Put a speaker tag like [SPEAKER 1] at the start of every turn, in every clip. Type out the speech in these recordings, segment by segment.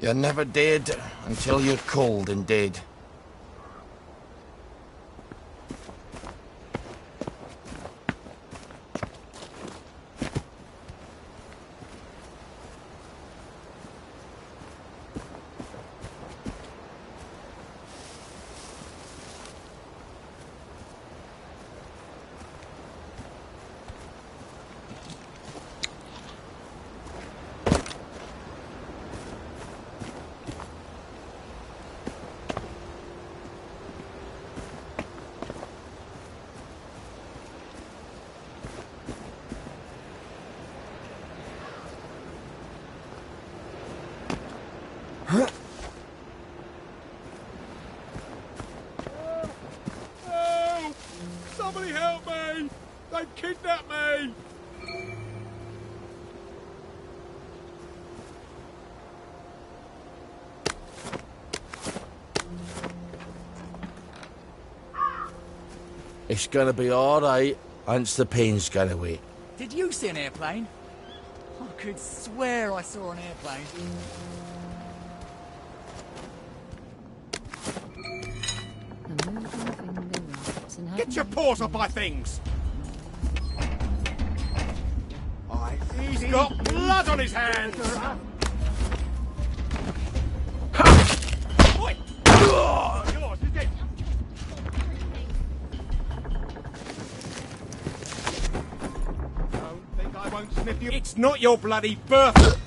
[SPEAKER 1] You're never dead until you're cold and dead.
[SPEAKER 2] Help! Somebody help me! They've kidnapped me!
[SPEAKER 1] It's gonna be alright once the pain's gone away.
[SPEAKER 3] Did you see an airplane? I could swear I saw an airplane.
[SPEAKER 2] Get your paws off my things! He's got blood on his hands! Oi! Yours, is it? Don't think I won't sniff you. It's not your bloody birthday!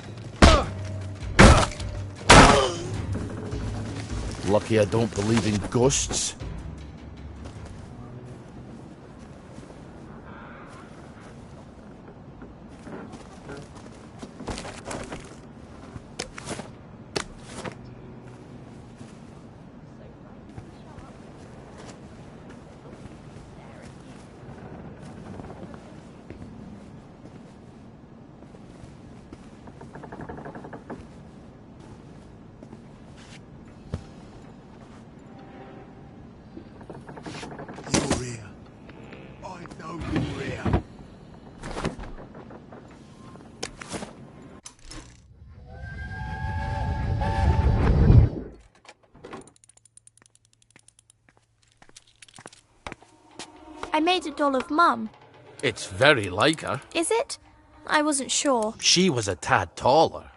[SPEAKER 1] Lucky I don't believe in ghosts.
[SPEAKER 2] You're here. I know you're here.
[SPEAKER 4] I made a doll of Mum.
[SPEAKER 1] It's very like her.
[SPEAKER 4] Is it? I wasn't sure.
[SPEAKER 1] She was a tad taller.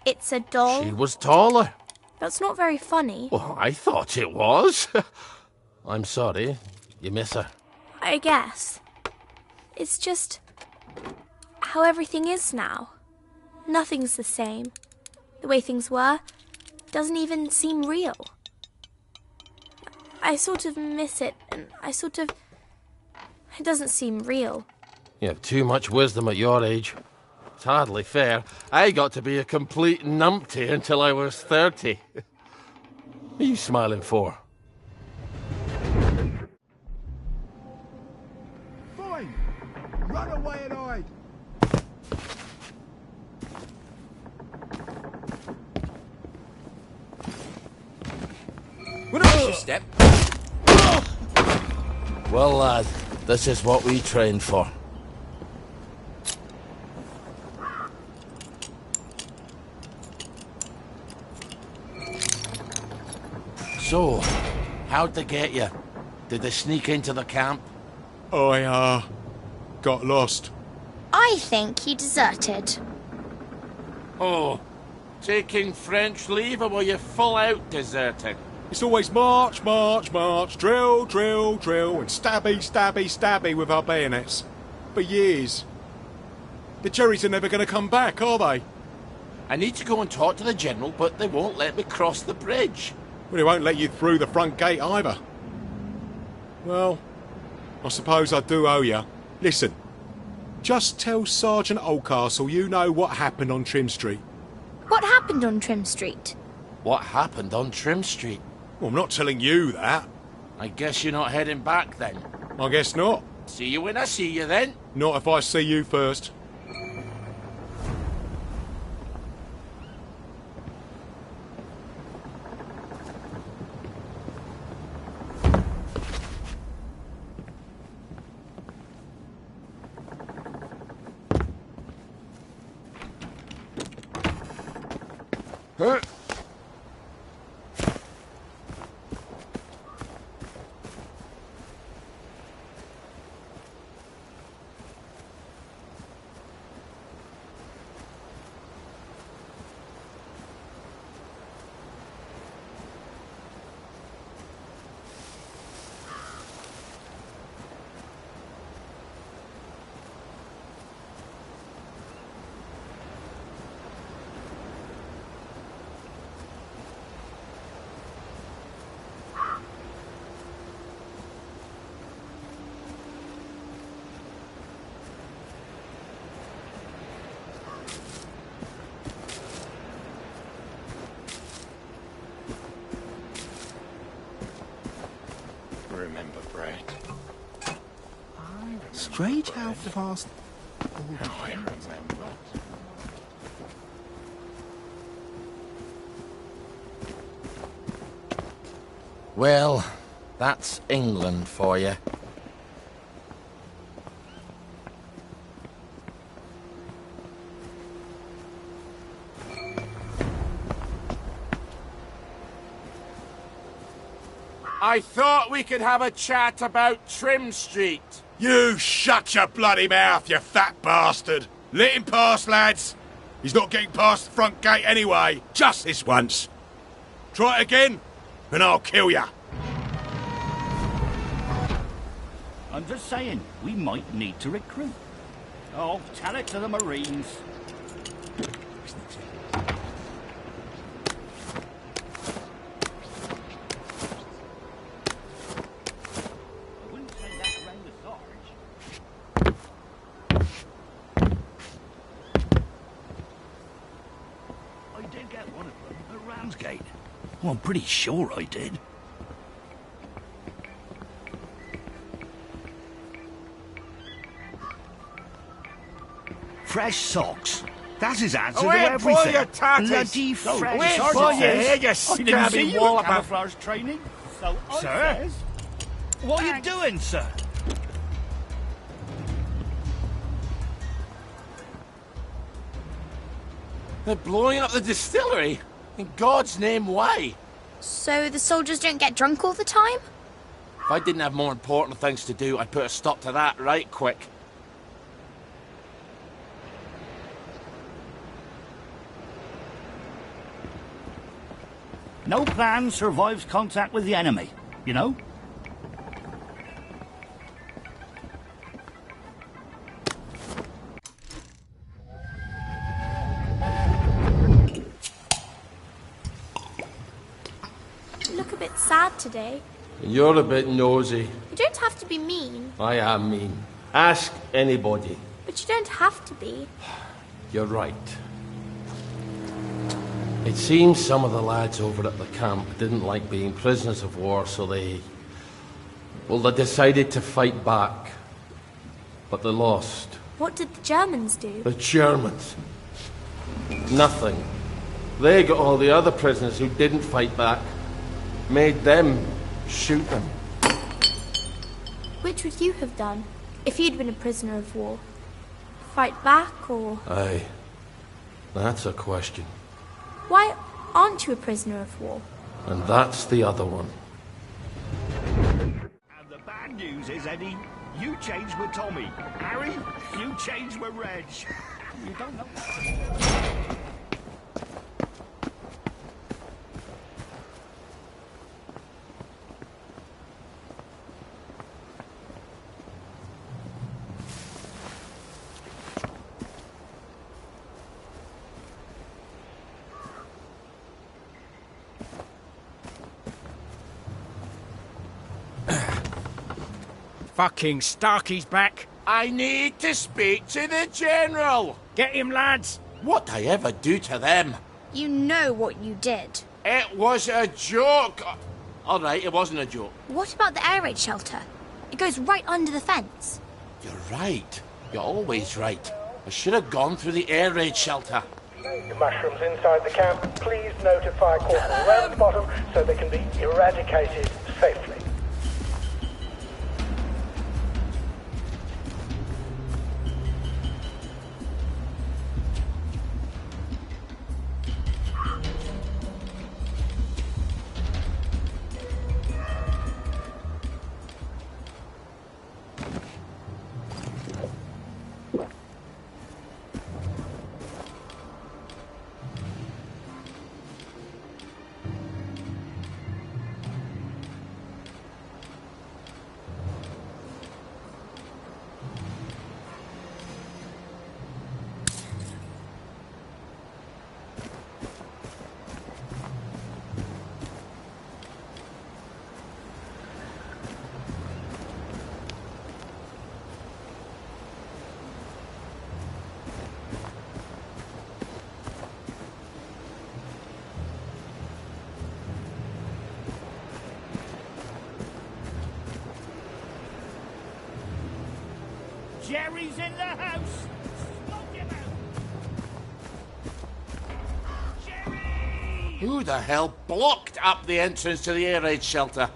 [SPEAKER 4] It's a doll?
[SPEAKER 1] She was taller.
[SPEAKER 4] That's not very funny.
[SPEAKER 1] Oh, I thought it was. I'm sorry. You miss her.
[SPEAKER 4] I guess. It's just how everything is now. Nothing's the same. The way things were doesn't even seem real. I sort of miss it, and it doesn't seem real.
[SPEAKER 1] You have too much wisdom at your age. It's hardly fair. I got to be a complete numpty until I was 30. What are you smiling for?
[SPEAKER 2] Fine! Run away and hide!
[SPEAKER 3] Well, that's your step.
[SPEAKER 1] Well, lad, this is what we trained for. So, how'd they get you? Did they sneak into the camp?
[SPEAKER 2] I, got lost.
[SPEAKER 4] I think he deserted.
[SPEAKER 1] Oh, taking French leave, or were you full out deserting?
[SPEAKER 2] It's always march, march, march, drill, drill, drill, and stabby, stabby, stabby with our bayonets. For years. The Jerrys are never going to come back, are they?
[SPEAKER 1] I need to go and talk to the General, but they won't let me cross the bridge.
[SPEAKER 2] Well, they won't let you through the front gate either. Well, I suppose I do owe you. Listen, just tell Sergeant Oldcastle you know what happened on Trim Street.
[SPEAKER 4] What happened on Trim Street?
[SPEAKER 1] What happened on Trim Street?
[SPEAKER 2] Well, I'm not telling you that.
[SPEAKER 1] I guess you're not heading back then.
[SPEAKER 2] I guess not.
[SPEAKER 1] See you when I see you then.
[SPEAKER 2] Not if I see you first.
[SPEAKER 5] afraid how fast...
[SPEAKER 1] I remember. Well, that's England for you.
[SPEAKER 6] I thought we could have a chat about Trim Street.
[SPEAKER 2] You shut your bloody mouth, you fat bastard! Let him pass, lads. He's not getting past the front gate anyway. Just this once. Try it again, and I'll kill ya.
[SPEAKER 7] I'm just saying, we might need to recruit. Oh, tell it to the Marines. I wouldn't say that around the Sarge. I did get one of them at Ramsgate. Well, I'm pretty sure I did. Fresh socks. That's his answer to everything.
[SPEAKER 6] Pull your tatties.
[SPEAKER 7] Bloody fresh
[SPEAKER 6] Wait,
[SPEAKER 7] socks.
[SPEAKER 6] pull your hair, you
[SPEAKER 7] I didn't see
[SPEAKER 6] scabby
[SPEAKER 7] you at
[SPEAKER 6] wallop.
[SPEAKER 7] camouflage training. So I
[SPEAKER 6] Sir?
[SPEAKER 7] says, what are you doing, sir?
[SPEAKER 1] They're blowing up the distillery? In God's name, why?
[SPEAKER 4] So the soldiers don't get drunk all the time?
[SPEAKER 1] If I didn't have more important things to do, I'd put a stop to that right quick.
[SPEAKER 7] No plan survives contact with the enemy, you know?
[SPEAKER 4] You look a bit sad today.
[SPEAKER 1] You're a bit nosy.
[SPEAKER 4] You don't have to be mean,
[SPEAKER 1] I am mean. Ask anybody.
[SPEAKER 4] but you don't have to be.
[SPEAKER 1] You're right. It seems some of the lads over at the camp didn't like being prisoners of war, so they decided to fight back. But they lost.
[SPEAKER 4] What did the Germans do?
[SPEAKER 1] The Germans. Nothing. They got all the other prisoners who didn't fight back, made them shoot them.
[SPEAKER 4] Which would you have done if you'd been a prisoner of war? Fight back or...
[SPEAKER 1] Aye. That's a question.
[SPEAKER 4] Why aren't you a prisoner of war?
[SPEAKER 1] And that's the other one.
[SPEAKER 7] And the bad news is, Eddie, you changed with Tommy. Harry, you changed with Reg. You don't know that.
[SPEAKER 8] Fucking Starkey's back.
[SPEAKER 6] I need to speak to the General.
[SPEAKER 8] Get him, lads.
[SPEAKER 1] What'd I ever do to them?
[SPEAKER 4] You know what you did.
[SPEAKER 6] It was a joke. All right, it wasn't a joke.
[SPEAKER 4] What about the air raid shelter? It goes right under the fence.
[SPEAKER 1] You're right. You're always right. I should have gone through the air raid shelter.
[SPEAKER 9] Mushrooms inside the camp, please notify Corporal Ramsbottom so they can be eradicated safely.
[SPEAKER 7] Jerry's in the house. Smoke him out. Jerry!
[SPEAKER 6] Who the hell blocked up the entrance to the air raid shelter?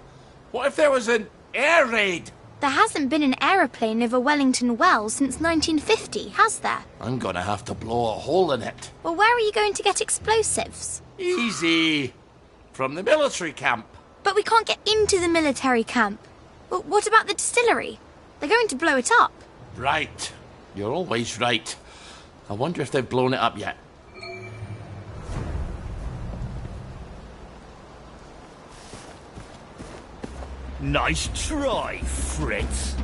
[SPEAKER 6] What if there was an air raid?
[SPEAKER 4] There hasn't been an aeroplane over Wellington Wells since 1950, has there?
[SPEAKER 6] I'm gonna have to blow a hole in it.
[SPEAKER 4] Well, where are you going to get explosives?
[SPEAKER 6] Easy. From the military camp.
[SPEAKER 4] But we can't get into the military camp. Well, what about the distillery? They're going to blow it up.
[SPEAKER 6] Right. You're always right. I wonder if they've blown it up yet.
[SPEAKER 7] Nice try, Fritz.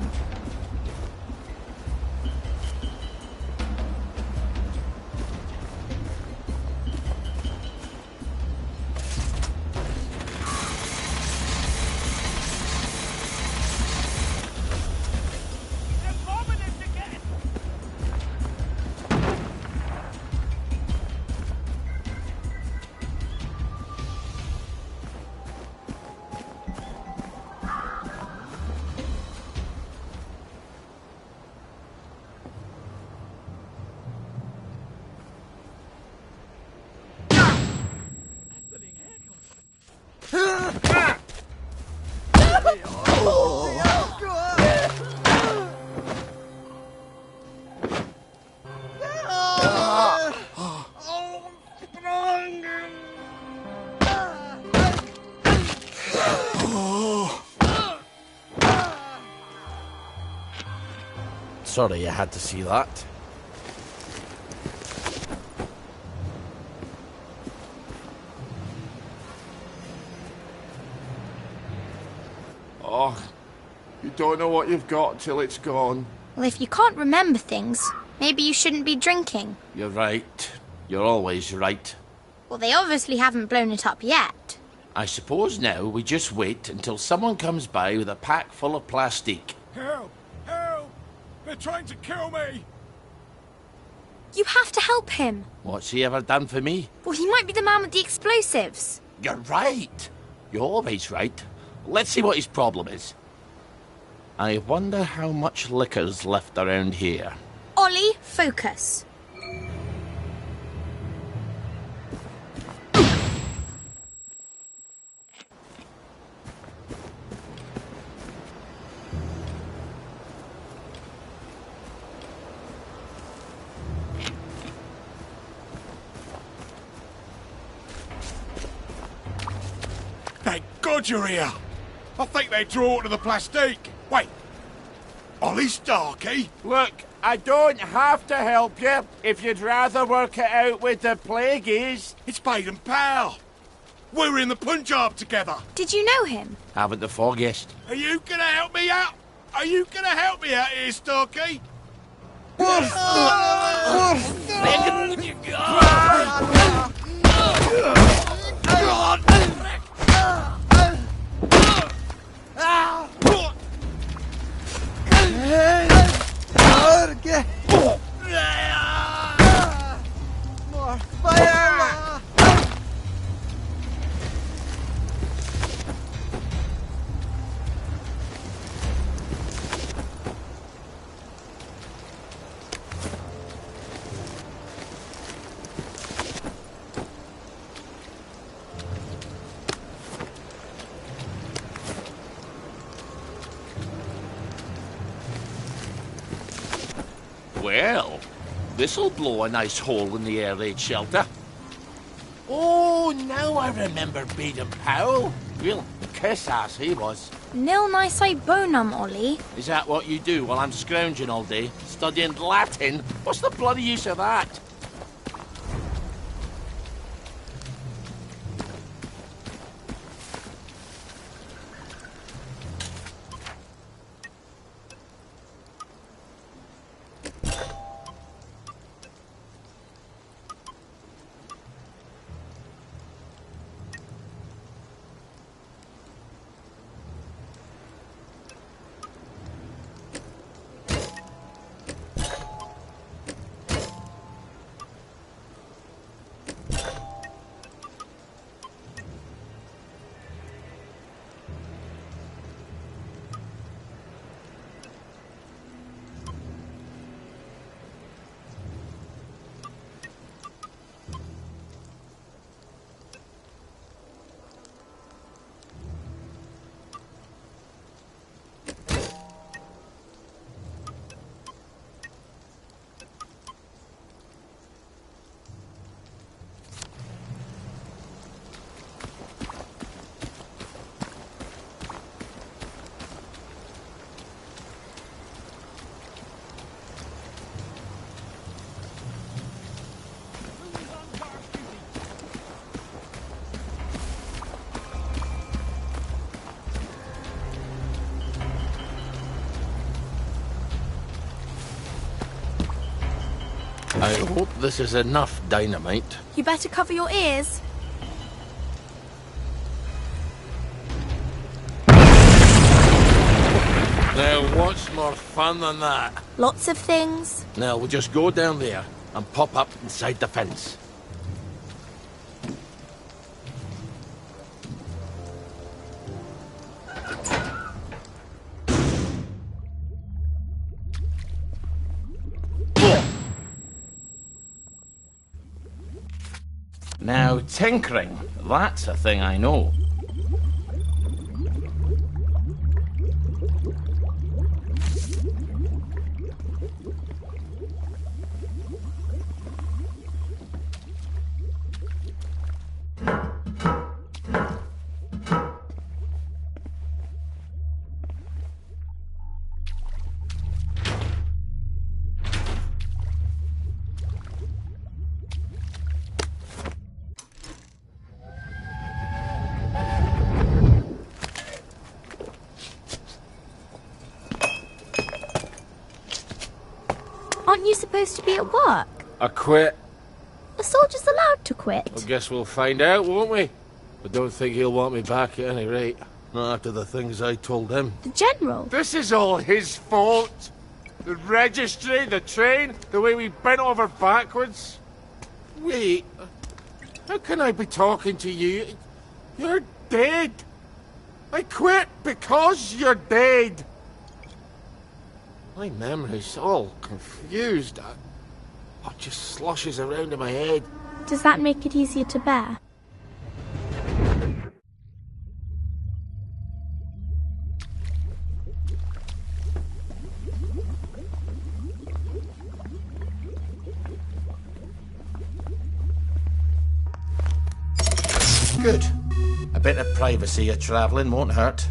[SPEAKER 1] Sorry you had to see that.
[SPEAKER 6] Oh, you don't know what you've got till it's gone.
[SPEAKER 4] Well, if you can't remember things, maybe you shouldn't be drinking.
[SPEAKER 6] You're right. You're always right.
[SPEAKER 4] Well, they obviously haven't blown it up yet.
[SPEAKER 6] I suppose now we just wait until someone comes by with a pack full of plastic.
[SPEAKER 2] Help! Help! They're trying to kill me!
[SPEAKER 4] You have to help him.
[SPEAKER 6] What's he ever done for me?
[SPEAKER 4] Well, he might be the man with the explosives.
[SPEAKER 6] You're right. You're always right. Let's see what his problem is. I wonder how much liquor's left around here.
[SPEAKER 4] Ollie, focus.
[SPEAKER 2] Thank God you're here! I think they draw to the plastique. Wait, Ollie Starkey?
[SPEAKER 6] Look, I don't have to help you if you'd rather work it out with the plagueies.
[SPEAKER 2] It's Baden Powell. We were in the Punjab together.
[SPEAKER 4] Did you know him?
[SPEAKER 6] Haven't the foggiest.
[SPEAKER 2] Are you gonna help me out? Are you gonna help me out here, Starkey?
[SPEAKER 6] Well, this'll blow a nice hole in the air raid shelter. Oh, now I remember Baden Powell. Real kiss-ass he was.
[SPEAKER 4] Nil nisi bonum, Ollie.
[SPEAKER 6] Is that what you do while I'm scrounging all day? Studying Latin? What's the bloody use of that?
[SPEAKER 1] I hope this is enough dynamite.
[SPEAKER 4] You better cover your ears.
[SPEAKER 1] Now, what's more fun than that?
[SPEAKER 4] Lots of things.
[SPEAKER 1] Now, we'll just go down there and pop up inside the fence.
[SPEAKER 6] Now, tinkering, that's a thing I know.
[SPEAKER 4] Aren't you supposed to be at work?
[SPEAKER 1] I quit.
[SPEAKER 4] A soldier's allowed to quit.
[SPEAKER 1] I guess we'll find out, won't we? I don't think he'll want me back at any rate. Not after the things I told him.
[SPEAKER 4] The general?
[SPEAKER 1] This is all his fault. The registry, the train, the way we bent over backwards. Wait, how can I be talking to you? You're dead. I quit because you're dead. My memory's all confused. It just sloshes around in my head.
[SPEAKER 4] Does that make it easier to bear?
[SPEAKER 6] Good. A bit of privacy of travelling won't hurt.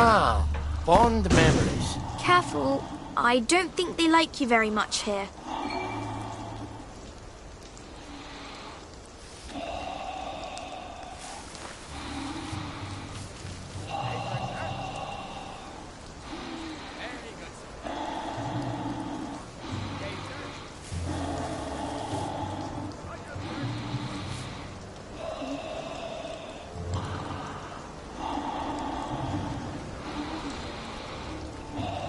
[SPEAKER 6] Ah, fond memories.
[SPEAKER 4] Careful. I don't think they like you very much here.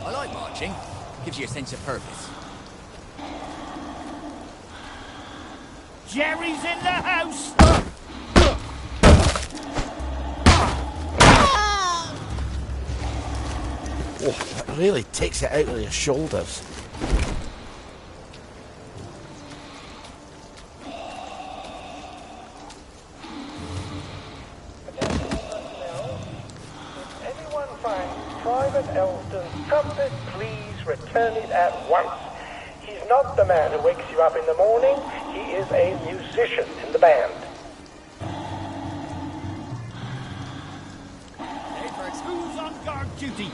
[SPEAKER 3] I like marching. Gives you a sense of purpose.
[SPEAKER 7] Jerry's in the house!
[SPEAKER 6] Oh, it really takes it out of your shoulders.
[SPEAKER 9] Anyone find Private Elston's trumpet, please return it at once. He's not the man who wakes you up in the morning. He is a musician in the band.
[SPEAKER 7] Edwards, who's on guard duty?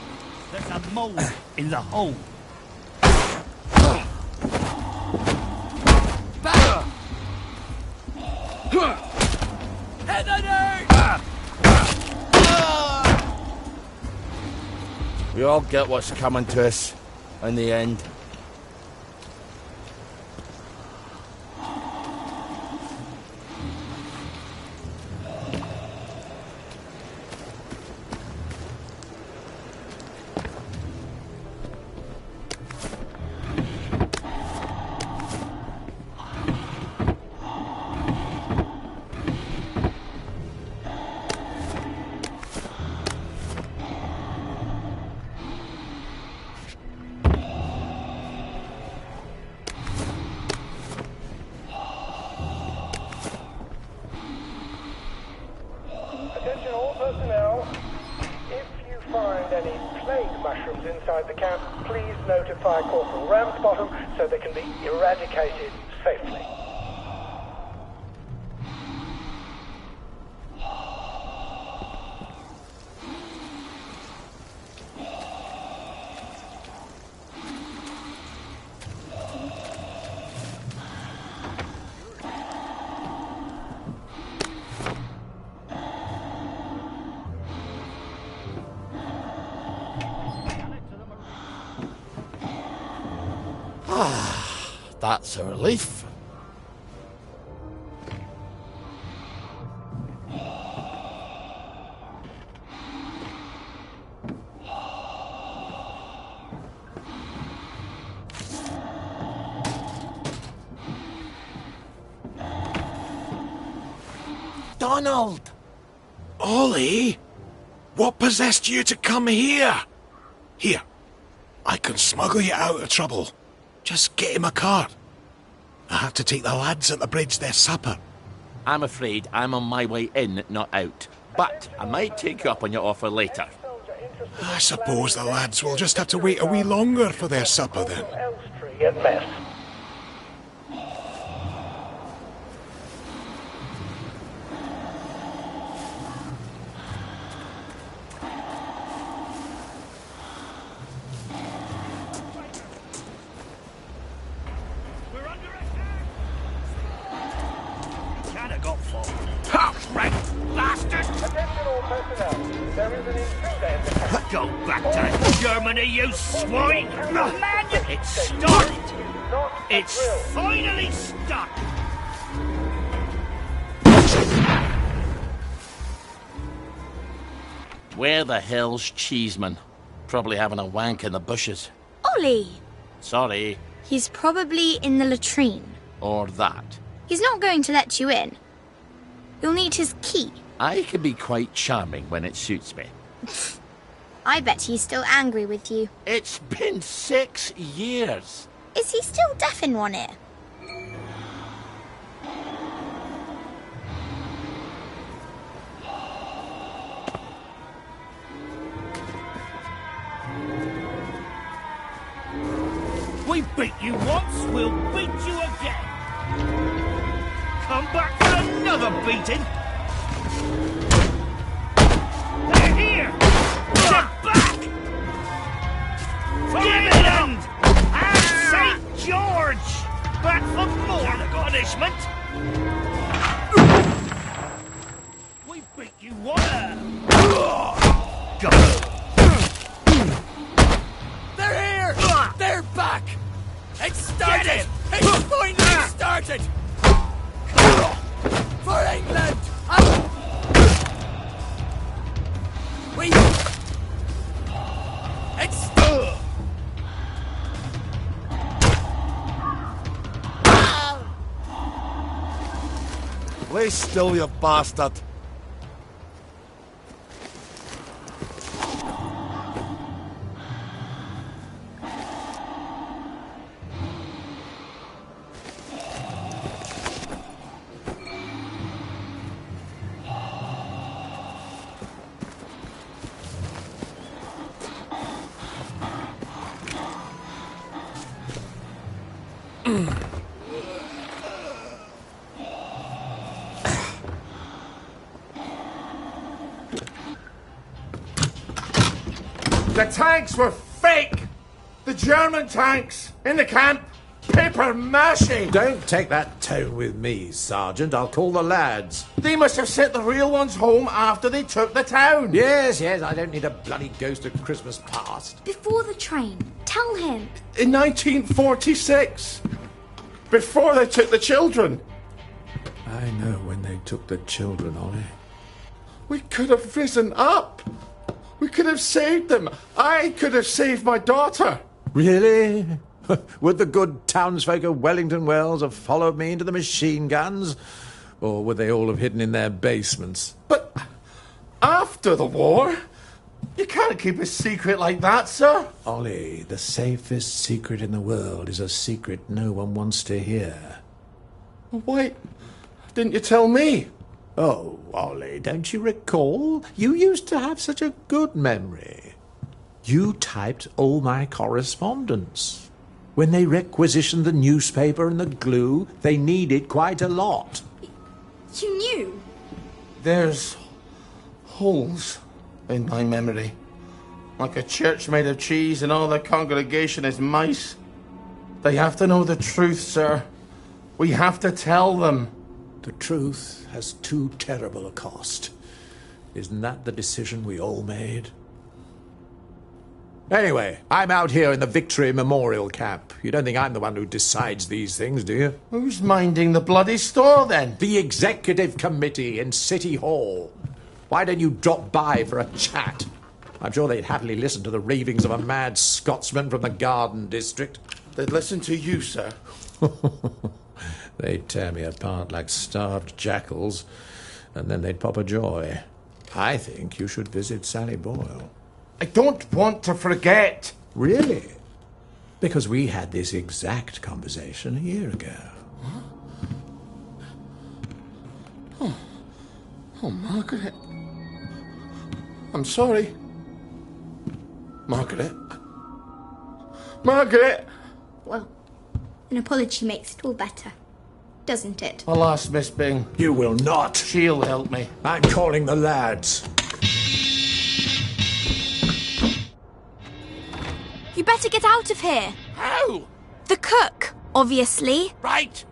[SPEAKER 7] There's a mole in the hole.
[SPEAKER 3] Head under!
[SPEAKER 6] We all get what's coming to us in the end.
[SPEAKER 9] outside the camp, please notify Corporal Ramsbottom so they can be eradicated safely.
[SPEAKER 6] That's a relief. Donald!
[SPEAKER 2] Ollie? What possessed you to come here? Here, I can smuggle you out of trouble. Just get him a cart. I have to take the lads at the bridge their supper.
[SPEAKER 6] I'm afraid I'm on my way in, not out. But I might take you up on your offer later.
[SPEAKER 2] I suppose the lads will just have to wait a wee longer for their supper then.
[SPEAKER 9] Elstree and Mess. Attention all personnel. There is an intruder in the camp.
[SPEAKER 7] Go back to Germany, you swine! Man, it's started! It's finally stuck!
[SPEAKER 6] Where the hell's Cheeseman? Probably having a wank in the bushes.
[SPEAKER 4] Ollie!
[SPEAKER 6] Sorry.
[SPEAKER 4] He's probably in the latrine.
[SPEAKER 6] Or that.
[SPEAKER 4] He's not going to let you in. You'll need his key.
[SPEAKER 6] I can be quite charming when it suits me.
[SPEAKER 4] I bet he's still angry with you.
[SPEAKER 6] It's been 6 years.
[SPEAKER 4] Is he still deaf in one ear?
[SPEAKER 7] We beat you once, we'll beat you again! Come back for another beating! They're here! Get back! For England! And St. George! Back for more punishment! We beat you once! Go!
[SPEAKER 3] They're here! They're back! It started! It's finally started! For England! We... It's...
[SPEAKER 1] Lay still, you bastard. The tanks were fake! The German tanks! In the camp! Paper mache!
[SPEAKER 5] Don't take that tone with me, Sergeant. I'll call the lads.
[SPEAKER 1] They must have sent the real ones home after they took the town!
[SPEAKER 5] Yes, I don't need a bloody ghost of Christmas past.
[SPEAKER 4] Before the train. Tell him.
[SPEAKER 1] In 1946! Before they took the children!
[SPEAKER 5] I know when they took the children, Ollie.
[SPEAKER 1] We could have risen up! We could have saved them! I could have saved my daughter!
[SPEAKER 5] Really? Would the good townsfolk of Wellington Wells have followed me into the machine guns? Or would they all have hidden in their basements?
[SPEAKER 1] But after the war, you can't keep a secret like that, sir.
[SPEAKER 5] Ollie, the safest secret in the world is a secret no one wants to hear.
[SPEAKER 1] Why didn't you tell me?
[SPEAKER 5] Oh, Ollie, don't you recall? You used to have such a good memory. You typed all my correspondence. When they requisitioned the newspaper and the glue, they needed quite a lot.
[SPEAKER 10] You knew?
[SPEAKER 6] There's holes in my memory. Like a church made of cheese and all the congregation is mice. They have to know the truth, sir. We have to tell them.
[SPEAKER 5] The truth has too terrible a cost. Isn't that the decision we all made? Anyway, I'm out here in the Victory Memorial Camp. You don't think I'm the one who decides these things, do you?
[SPEAKER 6] Who's minding the bloody store, then?
[SPEAKER 5] The Executive Committee in City Hall. Why don't you drop by for a chat? I'm sure they'd happily listen to the ravings of a mad Scotsman from the Garden District.
[SPEAKER 6] They'd listen to you, sir.
[SPEAKER 5] They'd tear me apart like starved jackals, and then they'd pop a joy. I think you should visit Sally Boyle.
[SPEAKER 6] I don't want to forget.
[SPEAKER 5] Really? Because we had this exact conversation a year ago.
[SPEAKER 6] Oh, Margaret. I'm sorry. Margaret. Margaret! Well,
[SPEAKER 10] An apology makes it all better, doesn't it?
[SPEAKER 6] alas, Miss Bing.
[SPEAKER 5] You will not.
[SPEAKER 6] She'll help me.
[SPEAKER 5] I'm calling the lads.
[SPEAKER 4] You better get out of here.
[SPEAKER 6] How?
[SPEAKER 4] The cook, obviously.
[SPEAKER 6] Right.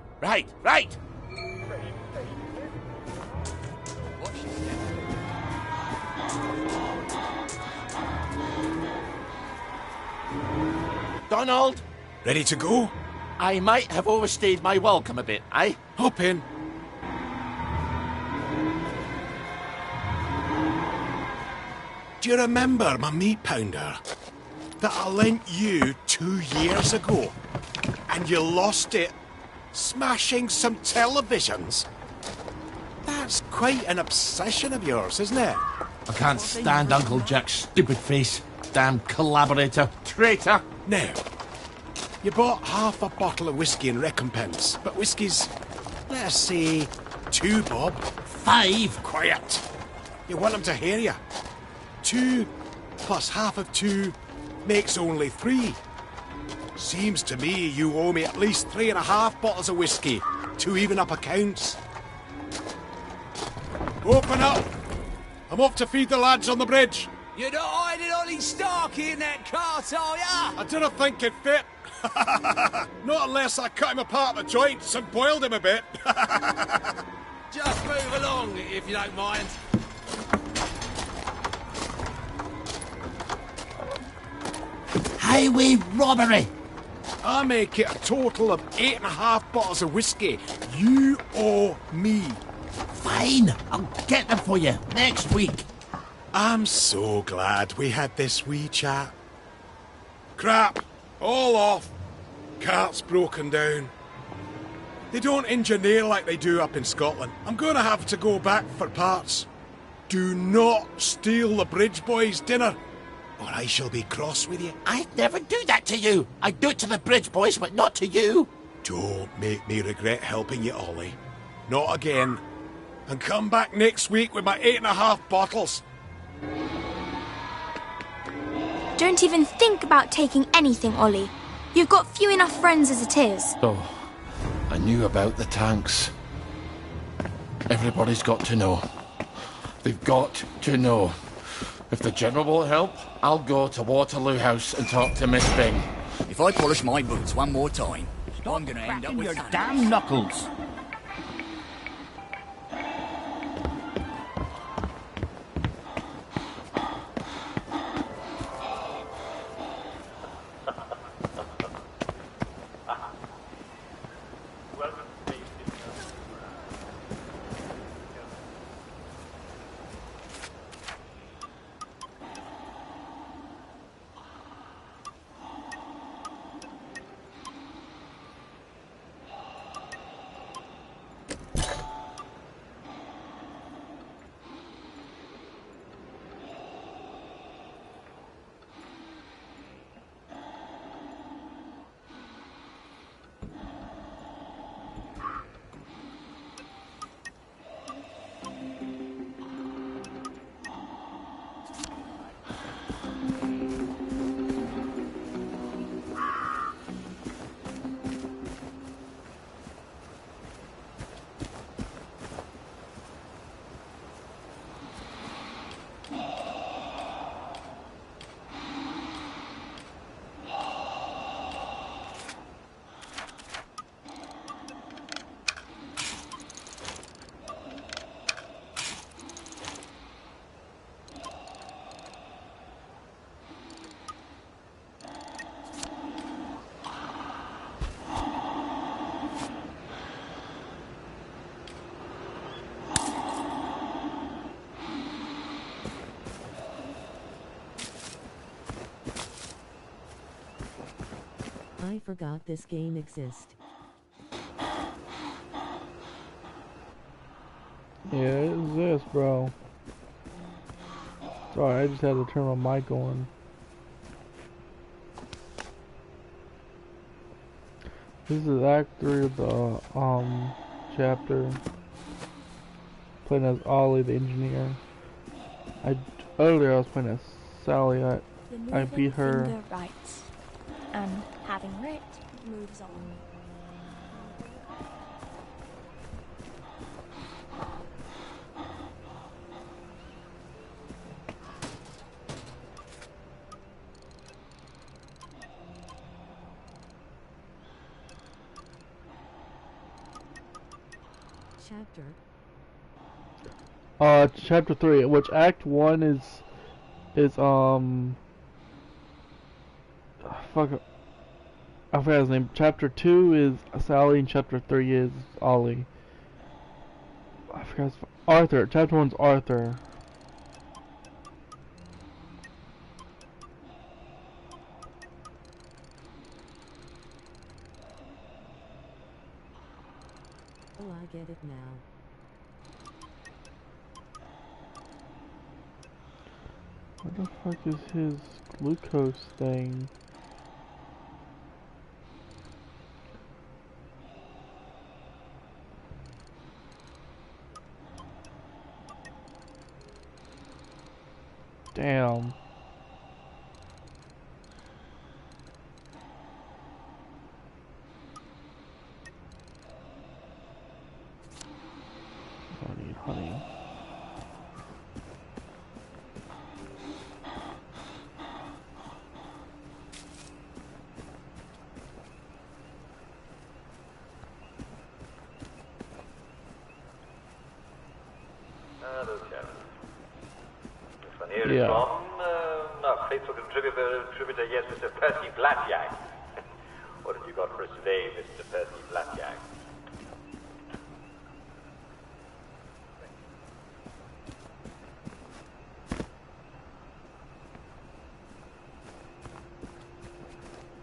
[SPEAKER 6] Donald,
[SPEAKER 2] Ready to go?
[SPEAKER 6] I might have overstayed my welcome a bit, eh?
[SPEAKER 2] Hop in. Do you remember my meat pounder that I lent you 2 years ago? And you lost it smashing some televisions? That's quite an obsession of yours, isn't it?
[SPEAKER 6] I can't stand Uncle Jack's stupid face. Damn collaborator. Traitor.
[SPEAKER 2] Now, you bought half a bottle of whiskey in recompense, but whiskey's, let us say, 2 bob.
[SPEAKER 6] 5.
[SPEAKER 2] Quiet. You want them to hear you. 2 plus half of 2 makes only 3. Seems to me you owe me at least 3.5 bottles of whiskey to even up accounts. Open up. I'm off to feed the lads on the bridge.
[SPEAKER 3] You're not hiding Ollie Starkey in that cart, are ya?
[SPEAKER 2] I didn't think it fit. Not unless I cut him apart at the joints and boiled him a bit.
[SPEAKER 3] Just move along, if you don't mind.
[SPEAKER 6] Highway robbery.
[SPEAKER 2] I make it a total of 8.5 bottles of whiskey. You owe me.
[SPEAKER 6] Fine. I'll get them for you next week.
[SPEAKER 2] I'm so glad we had this wee chat. Crap. All off. Cart's broken down. They don't engineer like they do up in Scotland. I'm going to have to go back for parts. Do not steal the bridge boys' dinner, or I shall be cross with you.
[SPEAKER 6] I'd never do that to you. I'd do it to the bridge boys, but not to you.
[SPEAKER 2] Don't make me regret helping you, Ollie. Not again. And come back next week with my 8.5 bottles.
[SPEAKER 4] Don't even think about taking anything, Ollie. You've got few enough friends as it is.
[SPEAKER 6] Oh, I knew about the tanks. Everybody's got to know. They've got to know. If the General will help, I'll go to Waterloo House and talk to Miss Bing.
[SPEAKER 3] If I polish my boots one more time, I'm gonna end up with
[SPEAKER 8] your damn knuckles.
[SPEAKER 11] I forgot this game exists.
[SPEAKER 12] Yeah, it exists, bro. Sorry, I just had to turn my mic on. This is Act 3 of the chapter. Playing as Ollie, the engineer. Earlier I was playing as Sally. I beat her.
[SPEAKER 4] Finger writes, and having writ moves on.
[SPEAKER 12] Chapter 3, which Act 1 is fuck, I forgot his name. Chapter 2 is Sally, and Chapter 3 is Ollie. I forgot his, Arthur. Chapter 1's Arthur.
[SPEAKER 11] Oh, I get it now.
[SPEAKER 12] What the fuck is his glucose thing? Damn. I need honey.
[SPEAKER 13] Hello, Chairman. This one here is
[SPEAKER 12] Yeah.
[SPEAKER 13] from our faithful contributor, yes, Mr. Percy Blackjack. What have you got for us today, Mr. Percy Blackjack?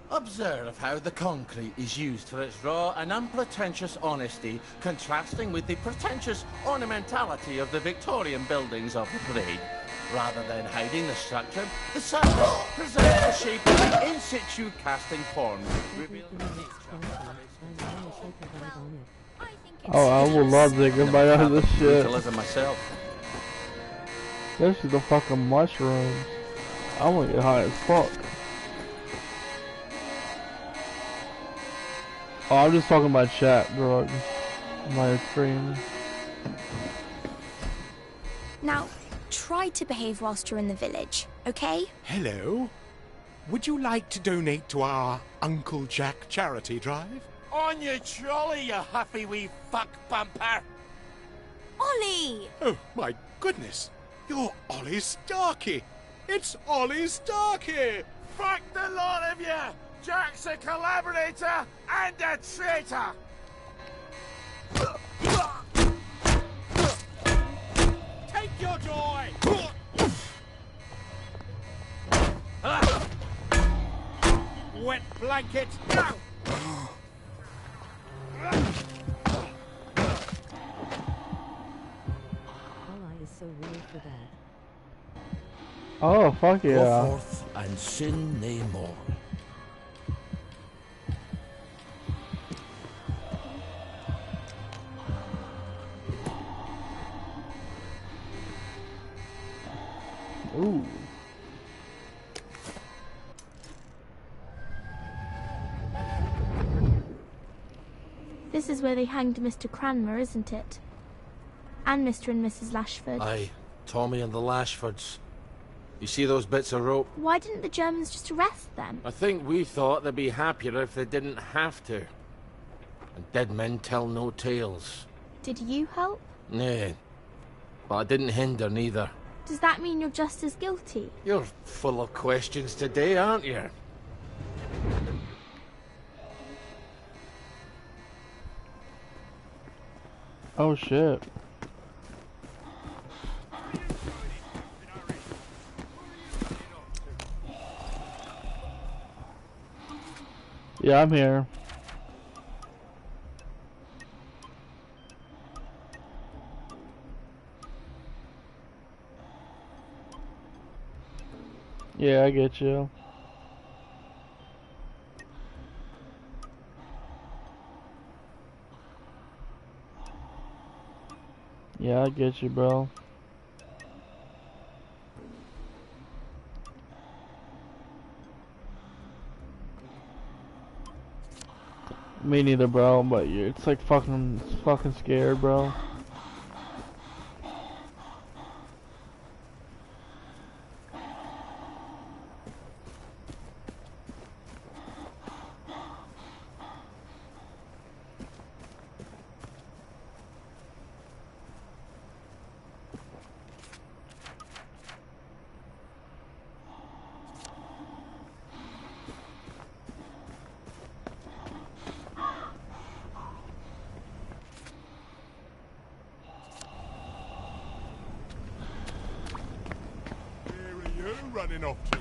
[SPEAKER 6] Observe how the concrete is used for its raw and unpretentious honesty, contrasting with the pretentious ornamentality of the Victorian buildings of the parade. Rather than hiding the structure, the surface presents the shape of an in-situ casting form.
[SPEAKER 12] Oh, I would love to get right out of this shit.
[SPEAKER 6] Brutalism myself.
[SPEAKER 12] Especially the fucking mushrooms. I want to get high as fuck. Oh, I'm just talking about chat, bro. My screen.
[SPEAKER 4] Now, try to behave whilst you're in the village, okay?
[SPEAKER 2] Hello. Would you like to donate to our Uncle Jack charity drive?
[SPEAKER 1] On your trolley, you huffy wee fuck bumper!
[SPEAKER 4] Ollie!
[SPEAKER 2] Oh, my goodness. You're Ollie Starkey. It's Ollie Starkey.
[SPEAKER 1] Fuck the lot of you! Jack's a collaborator and a traitor! Take your joy! Wet blanket, now!
[SPEAKER 11] Ollie is so weird for that.
[SPEAKER 12] Oh, fuck yeah.
[SPEAKER 6] Go forth and sin nae more.
[SPEAKER 12] Ooh.
[SPEAKER 4] This is where they hanged Mr. Cranmer, isn't it? And Mr. and Mrs. Lashford.
[SPEAKER 6] Aye, Tommy and the Lashfords. You see those bits of rope?
[SPEAKER 4] Why didn't the Germans just arrest them?
[SPEAKER 1] I think we thought they'd be happier if they didn't have to. And dead men tell no tales.
[SPEAKER 4] Did you help?
[SPEAKER 1] Nay, but I didn't hinder neither.
[SPEAKER 4] Does that mean you're just as guilty?
[SPEAKER 1] You're full of questions today, aren't you?
[SPEAKER 12] Oh shit. Yeah, I'm here. Yeah, I get you. Yeah, I get you, bro. Me neither, bro, but it's like fucking scared, bro.
[SPEAKER 2] Running off to?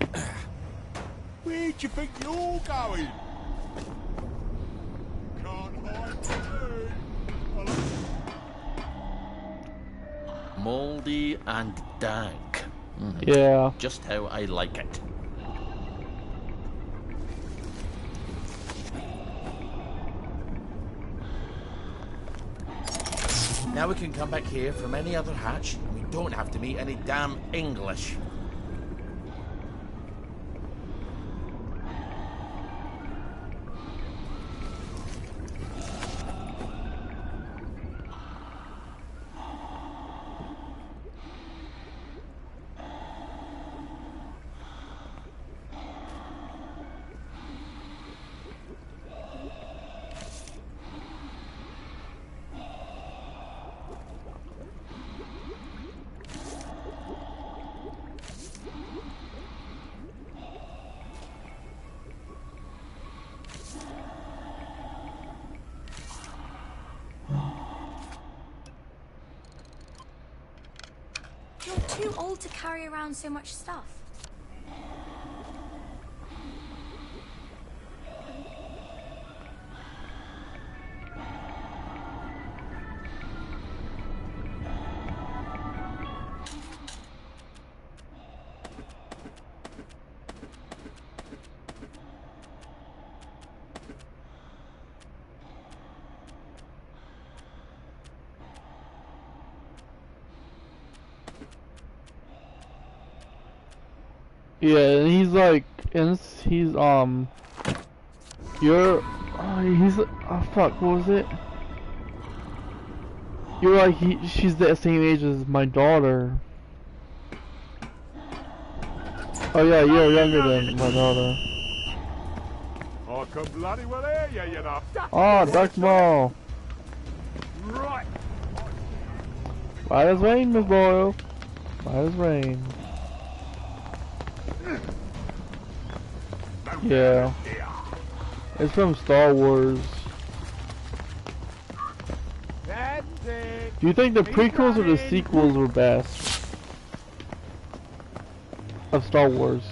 [SPEAKER 2] Where do you think you're going? Can't hide from me.
[SPEAKER 14] Mouldy and dank.
[SPEAKER 12] Yeah.
[SPEAKER 14] Just how I like it.
[SPEAKER 6] Now we can come back here from any other hatch, and we don't have to meet any damn English.
[SPEAKER 4] You're too old to carry around so much stuff.
[SPEAKER 12] Yeah, and he's like, he's you're, oh fuck, what was it? You're like, she's the same age as my daughter. Oh yeah, you're younger than my daughter.
[SPEAKER 2] I can bloody well hear you, you know.
[SPEAKER 12] Oh, duck ball.
[SPEAKER 2] Right.
[SPEAKER 12] Light as rain, Miss Boyle. Light as rain. Yeah. It's from Star Wars. Do you think the prequels or the sequels were best? Of Star Wars.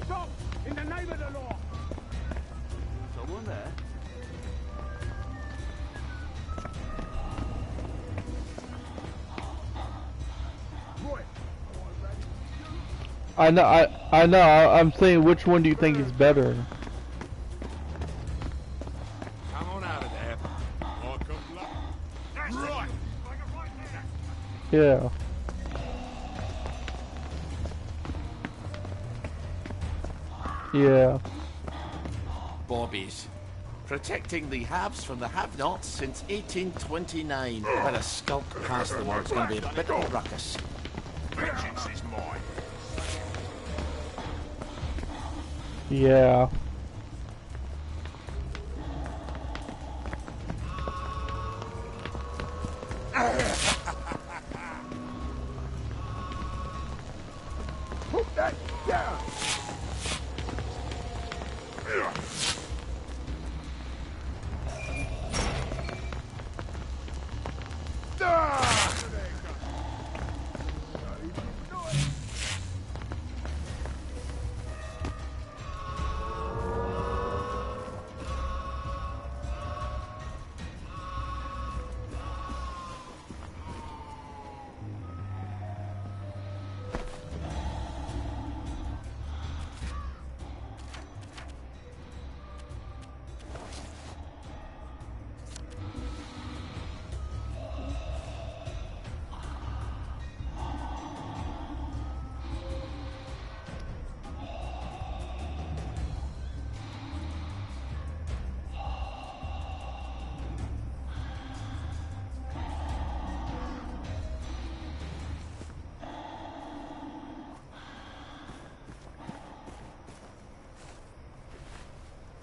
[SPEAKER 1] Stop! In the name of the law! Someone there?
[SPEAKER 12] I know, I'm saying which one do you think is better?
[SPEAKER 2] Come on out of there. I can right.
[SPEAKER 12] Yeah. Yeah.
[SPEAKER 6] Bobbies. Protecting the haves from the have-nots since 1829. Better skulk past them or it's going to be a bit of a ruckus.
[SPEAKER 2] Vengeance is mine.
[SPEAKER 12] Yeah.
[SPEAKER 2] Put that down.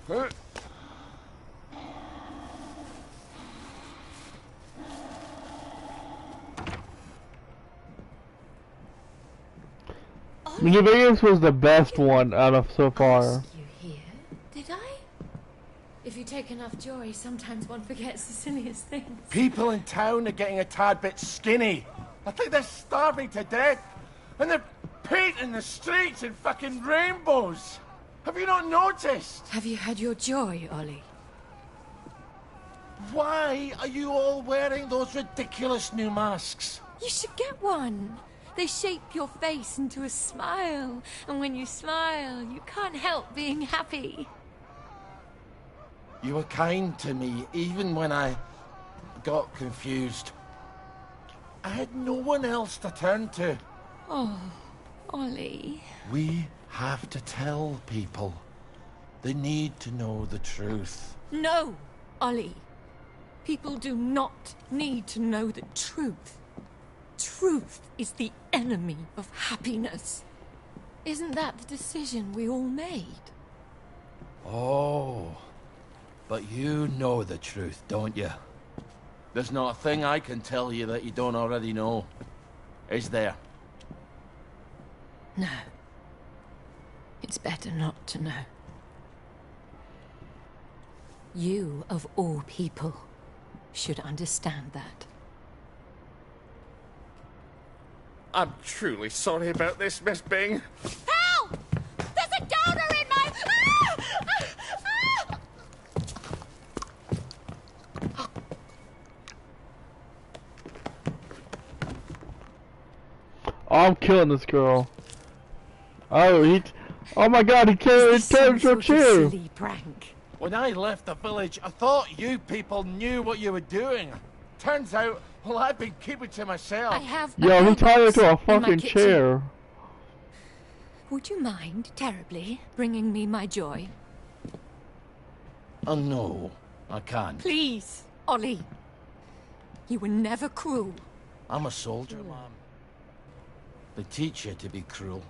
[SPEAKER 12] New Vegas was the best one out of so far.
[SPEAKER 15] Did I? If you take enough joy, sometimes one forgets the silliest things.
[SPEAKER 1] People in town are getting a tad bit skinny. I think they're starving to death. And they're painting the streets in fucking rainbows. Have you not noticed?
[SPEAKER 15] Have you had your joy, Ollie?
[SPEAKER 1] Why are you all wearing those ridiculous new masks?
[SPEAKER 15] You should get one. They shape your face into a smile. And when you smile, you can't help being happy.
[SPEAKER 1] You were kind to me, even when I got confused. I had no one else to turn to.
[SPEAKER 15] Oh, Ollie.
[SPEAKER 1] We have to tell people. They need to know the truth.
[SPEAKER 15] No, Ollie. People do not need to know the truth. Truth is the enemy of happiness. Isn't that the decision we all made?
[SPEAKER 1] Oh, but you know the truth, don't you? There's not a thing I can tell you that you don't already know. Is there?
[SPEAKER 15] No. It's better not to know. You, of all people, should understand that.
[SPEAKER 1] I'm truly sorry about this, Miss Bing.
[SPEAKER 15] Help! There's a donor in my...
[SPEAKER 12] Oh, I'm killing this girl. Oh, oh my God, he turned into a chair.
[SPEAKER 15] Silly prank.
[SPEAKER 1] When I left the village, I thought you people knew what you were doing. Turns out, well, I've been keeping to myself.
[SPEAKER 15] I have.
[SPEAKER 12] Yo, he tied her to a fucking chair.
[SPEAKER 15] Would you mind terribly bringing me my joy?
[SPEAKER 1] Oh no, I can't.
[SPEAKER 15] Please, Ollie. You were never cruel.
[SPEAKER 1] I'm a soldier, Mom. They teach you to be cruel.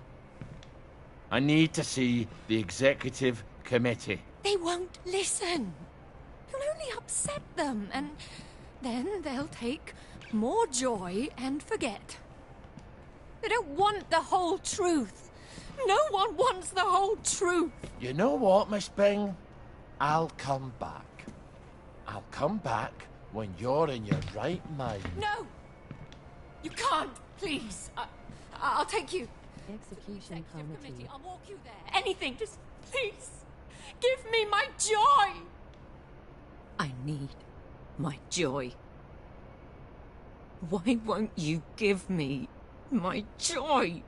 [SPEAKER 1] I need to see the executive committee.
[SPEAKER 15] They won't listen. You'll only upset them, and then they'll take more joy and forget. They don't want the whole truth. No one wants the whole truth.
[SPEAKER 1] You know what, Miss Bing? I'll come back. I'll come back when you're in your right mind.
[SPEAKER 15] No! You can't, please. I'll take you.
[SPEAKER 11] Execution committee.
[SPEAKER 15] I'll walk you there. Anything, just please. Give me my joy. I need my joy. Why won't you give me my joy?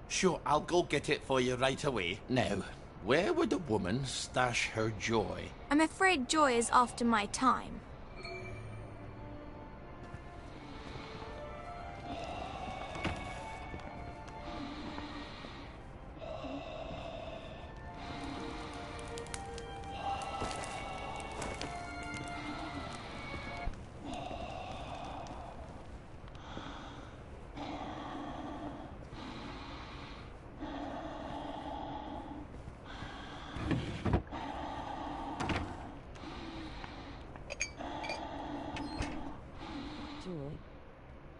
[SPEAKER 14] Sure, I'll go get it for you right away. Now, where would a woman stash her joy?
[SPEAKER 4] I'm afraid joy is after my time.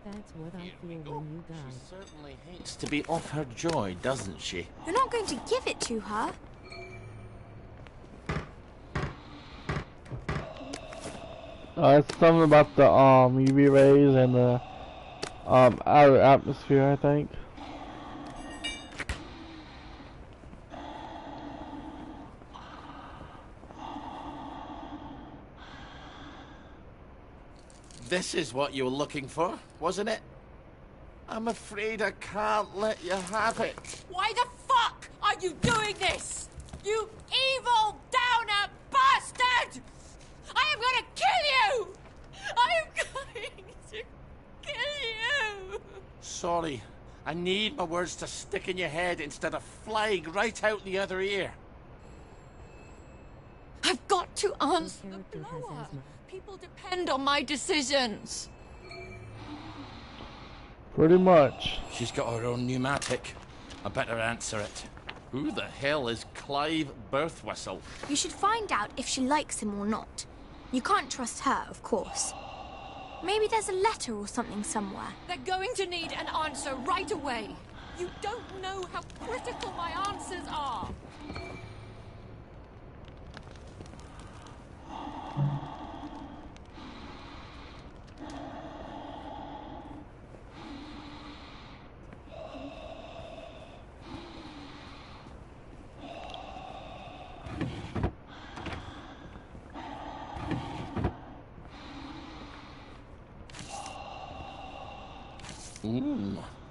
[SPEAKER 11] That's what I feel when you die.
[SPEAKER 14] She certainly hates to be off her joy, doesn't she?
[SPEAKER 4] You're not going to give it to her.
[SPEAKER 12] It's something about the UV rays and the outer atmosphere, I think.
[SPEAKER 14] This is what you were looking for, wasn't it? I'm afraid I can't let you have it.
[SPEAKER 15] Why the fuck are you doing this? You evil downer bastard! I am going to kill you! I am going to kill you!
[SPEAKER 14] Sorry, I need my words to stick in your head instead of flying right out the other ear.
[SPEAKER 15] I've got to answer the blower. People depend on my decisions.
[SPEAKER 12] Pretty much.
[SPEAKER 14] She's got her own pneumatic. I better answer it. Who the hell is Clive Birthwhistle?
[SPEAKER 4] You should find out if she likes him or not. You can't trust her, of course. Maybe there's a letter or something somewhere.
[SPEAKER 15] They're going to need an answer right away. You don't know how critical my answers are.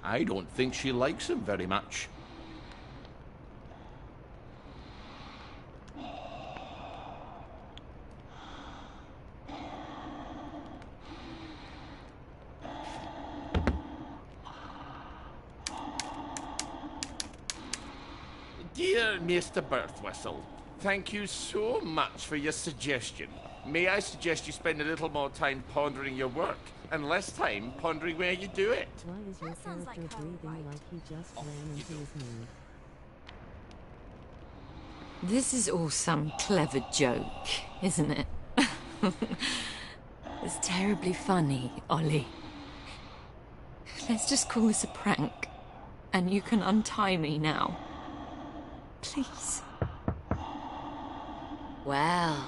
[SPEAKER 14] I don't think she likes him very much. Dear Mr. Birthwhistle, thank you so much for your suggestion. May I suggest you spend a little more time pondering your work and less time pondering where you do it?
[SPEAKER 11] Why is your character breathing like he just ran into his knee?
[SPEAKER 15] This is all some clever joke, isn't it? It's terribly funny, Ollie. Let's just call this a prank, and you can untie me now. Please.
[SPEAKER 16] Well,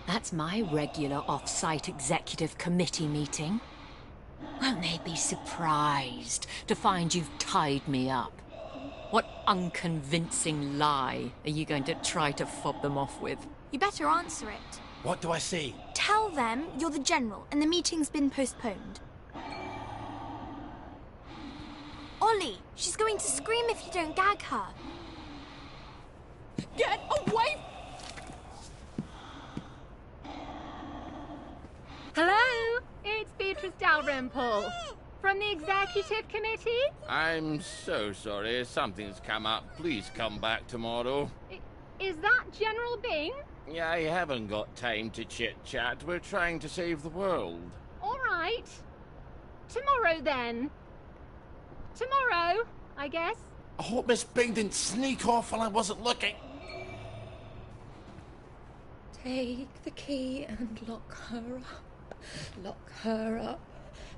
[SPEAKER 16] that's my regular off-site executive committee meeting. Won't they be surprised to find you've tied me up?
[SPEAKER 15] What unconvincing lie are you going to try to fob them off with?
[SPEAKER 4] You better answer it.
[SPEAKER 14] What do I say?
[SPEAKER 4] Tell them you're the general and the meeting's been postponed. Ollie, she's going to scream if you don't gag her.
[SPEAKER 15] Get away!
[SPEAKER 17] Hello, it's Beatrice Dalrymple from the Executive Committee.
[SPEAKER 14] I'm so sorry. Something's come up. Please come back tomorrow.
[SPEAKER 17] Is that General Bing?
[SPEAKER 14] Yeah, I haven't got time to chit-chat. We're trying to save the world.
[SPEAKER 17] All right. Tomorrow, then. Tomorrow, I guess.
[SPEAKER 14] I hope Miss Bing didn't sneak off while I wasn't looking.
[SPEAKER 15] Take the key and lock her up. Lock her up.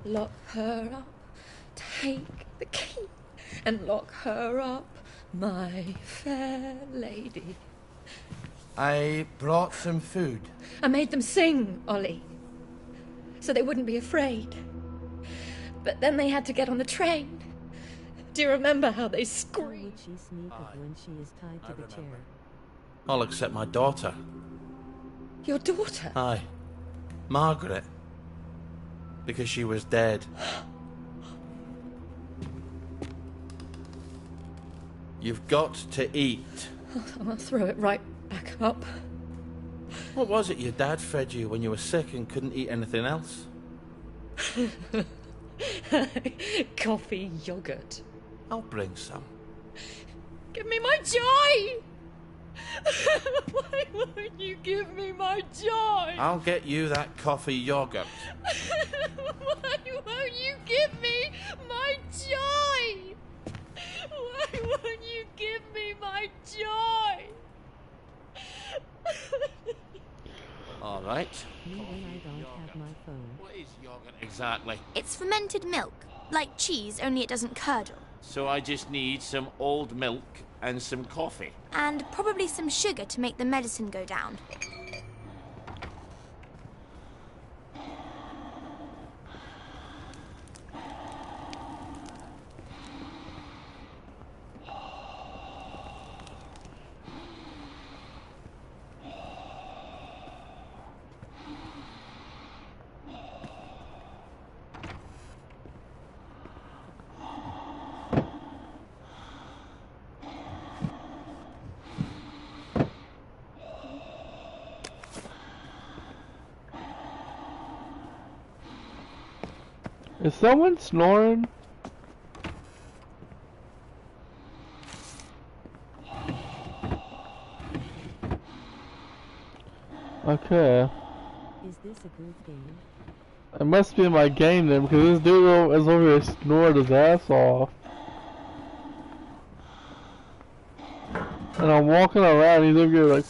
[SPEAKER 15] Lock her up. Take the key and lock her up, my fair lady.
[SPEAKER 6] I brought some food.
[SPEAKER 15] I made them sing, Ollie, so they wouldn't be afraid. But then they had to get on the train. Do you remember how they screamed?
[SPEAKER 11] How would she sneak up when she is tied to the chair?
[SPEAKER 6] All except my daughter.
[SPEAKER 15] Your daughter?
[SPEAKER 6] Aye. Margaret. Because she was dead. You've got to eat.
[SPEAKER 15] I'll throw it right back up.
[SPEAKER 6] What was it your dad fed you when you were sick and couldn't eat anything else?
[SPEAKER 15] Coffee yogurt.
[SPEAKER 6] I'll bring some.
[SPEAKER 15] Give me my joy! Why won't you give me my joy?
[SPEAKER 6] I'll get you that coffee yogurt.
[SPEAKER 15] Why won't you give me my joy? Why won't you give me my joy?
[SPEAKER 14] All right.
[SPEAKER 11] Me when I don't have my phone.
[SPEAKER 14] What is yogurt exactly?
[SPEAKER 4] It's fermented milk, like cheese, only it doesn't curdle.
[SPEAKER 14] So I just need some old milk and some coffee.
[SPEAKER 4] And probably some sugar to make the medicine go down.
[SPEAKER 12] Is someone snoring? Okay.
[SPEAKER 11] Is this a good game?
[SPEAKER 12] It must be my game then, because this dude is over here snoring his ass off. And I'm walking around, he's over here like...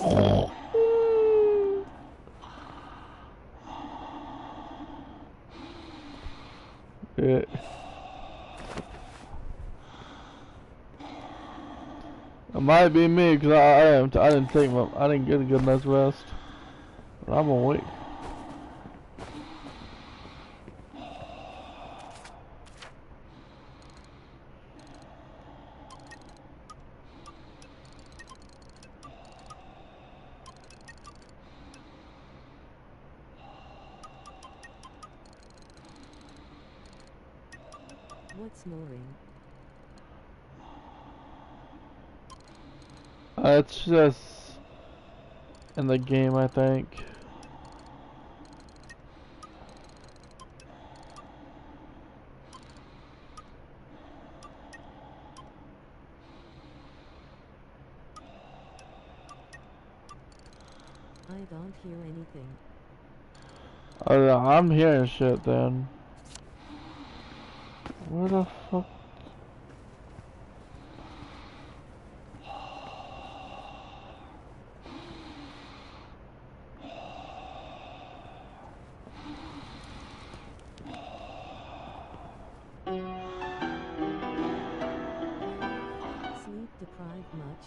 [SPEAKER 12] Yeah. It might be me, because I didn't get a good night's rest. But I'm awake.
[SPEAKER 11] What's snoring?
[SPEAKER 12] It's just in the game, I think.
[SPEAKER 11] I don't hear anything.
[SPEAKER 12] I'm hearing shit then. Where the fuck?
[SPEAKER 11] Sleep deprived much?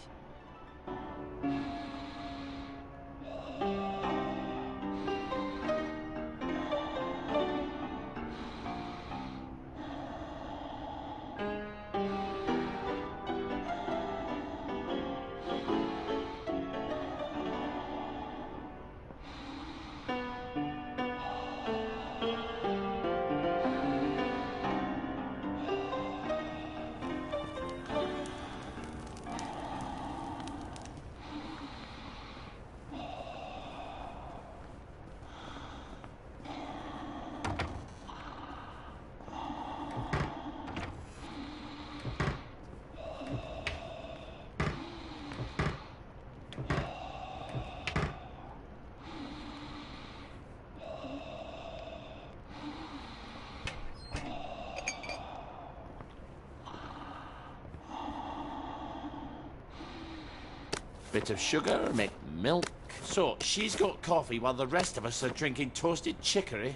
[SPEAKER 14] Bit of sugar, make milk. So, she's got coffee while the rest of us are drinking toasted chicory.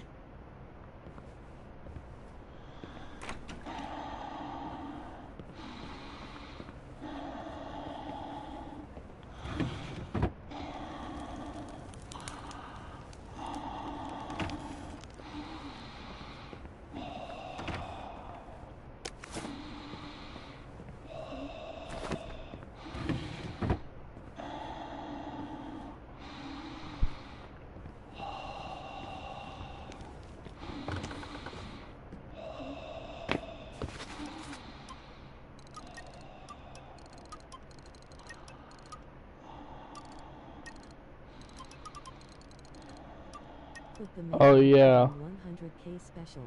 [SPEAKER 11] Put the
[SPEAKER 12] Oh, yeah.
[SPEAKER 11] 100K special.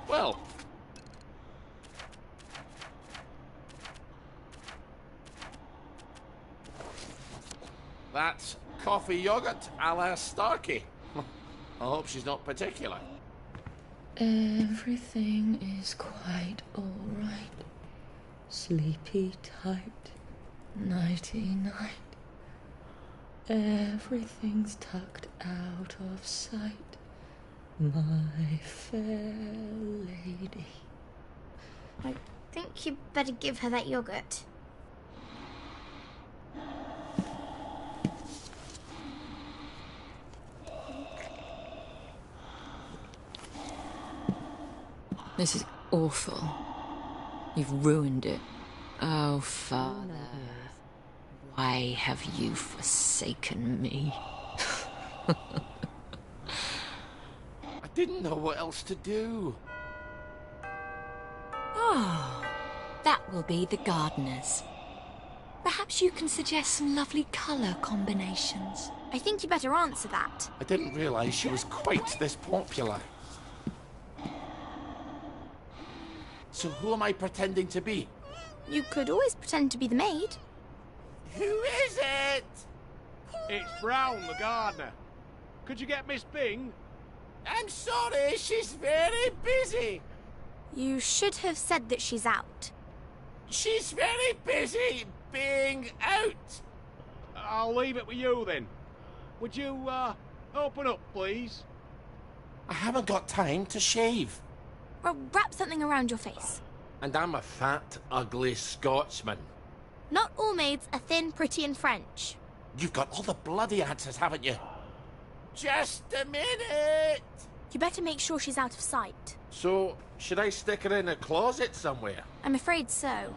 [SPEAKER 14] Well. That's coffee yogurt a la Starkey. I hope she's not particular.
[SPEAKER 18] Everything is quite alright. Sleepy tight, nighty night. Everything's tucked out of sight, my fair lady.
[SPEAKER 10] I think you better give her that yogurt.
[SPEAKER 18] This is awful. You've ruined it. Oh, Father, why have you forsaken me?
[SPEAKER 14] I didn't know what else to do.
[SPEAKER 16] Oh, that will be the gardeners. Perhaps you can suggest some lovely colour combinations.
[SPEAKER 10] I think you better answer that.
[SPEAKER 14] I didn't realise she was quite this popular. So who am I pretending to be?
[SPEAKER 10] You could always pretend to be the maid.
[SPEAKER 14] Who is it?
[SPEAKER 2] It's Brown, the gardener. Could you get Miss Bing?
[SPEAKER 14] I'm sorry, she's very busy.
[SPEAKER 4] You should have said that she's out.
[SPEAKER 14] She's very busy being out.
[SPEAKER 2] I'll leave it with you then. Would you, open up, please?
[SPEAKER 1] I haven't got time to shave.
[SPEAKER 4] Well, wrap something around your face.
[SPEAKER 1] And I'm a fat, ugly Scotsman.
[SPEAKER 4] Not all maids are thin, pretty, and French.
[SPEAKER 1] You've got all the bloody answers, haven't you?
[SPEAKER 14] Just a minute.
[SPEAKER 4] You better make sure she's out of sight.
[SPEAKER 1] So, should I stick her in a closet somewhere?
[SPEAKER 4] I'm afraid so.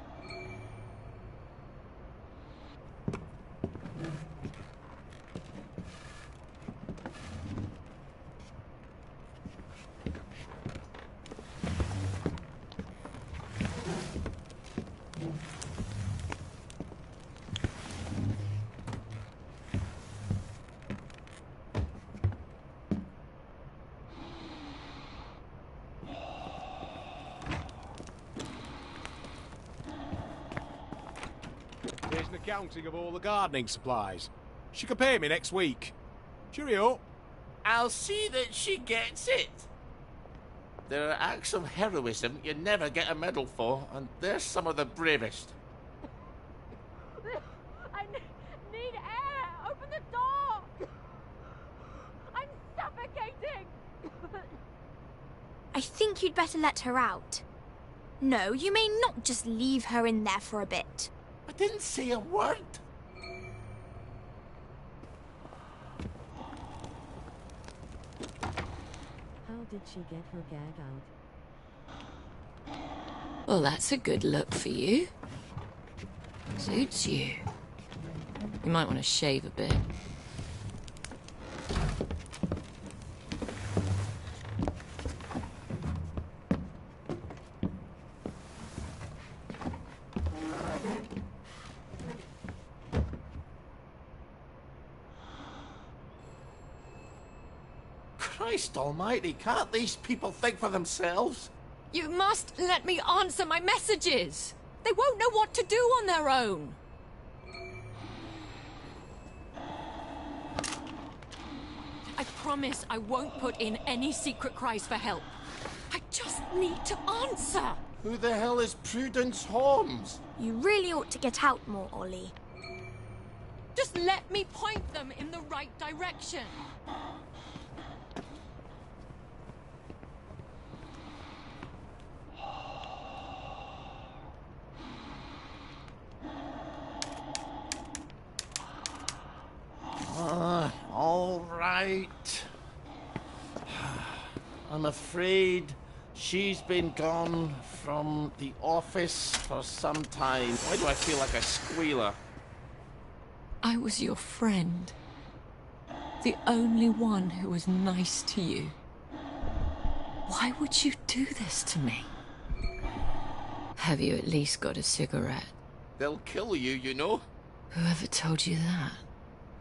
[SPEAKER 2] Here's an accounting of all the gardening supplies. She can pay me next week. Cheerio.
[SPEAKER 14] I'll see that she gets it. There are acts of heroism you never get a medal for, and they're some of the bravest.
[SPEAKER 17] I need air! Open the door! I'm suffocating!
[SPEAKER 4] I think you'd better let her out. No, you may not just leave her in there for a bit.
[SPEAKER 14] I didn't say a word.
[SPEAKER 11] How did she get her gag out?
[SPEAKER 18] Well, that's a good look for you. Suits you. You might want to shave a bit.
[SPEAKER 14] Christ almighty, can't these people think for themselves?
[SPEAKER 16] You must let me answer my messages. They won't know what to do on their own. I promise I won't put in any secret cries for help. I just need to answer.
[SPEAKER 14] Who the hell is Prudence Holmes?
[SPEAKER 4] You really ought to get out more, Ollie.
[SPEAKER 16] Just let me point them in the right direction.
[SPEAKER 14] All right. I'm afraid she's been gone from the office for some time. Why do I feel like a squealer?
[SPEAKER 18] I was your friend. The only one who was nice to you. Why would you do this to me? Have you at least got a cigarette?
[SPEAKER 14] They'll kill you, you know.
[SPEAKER 18] Whoever told you that?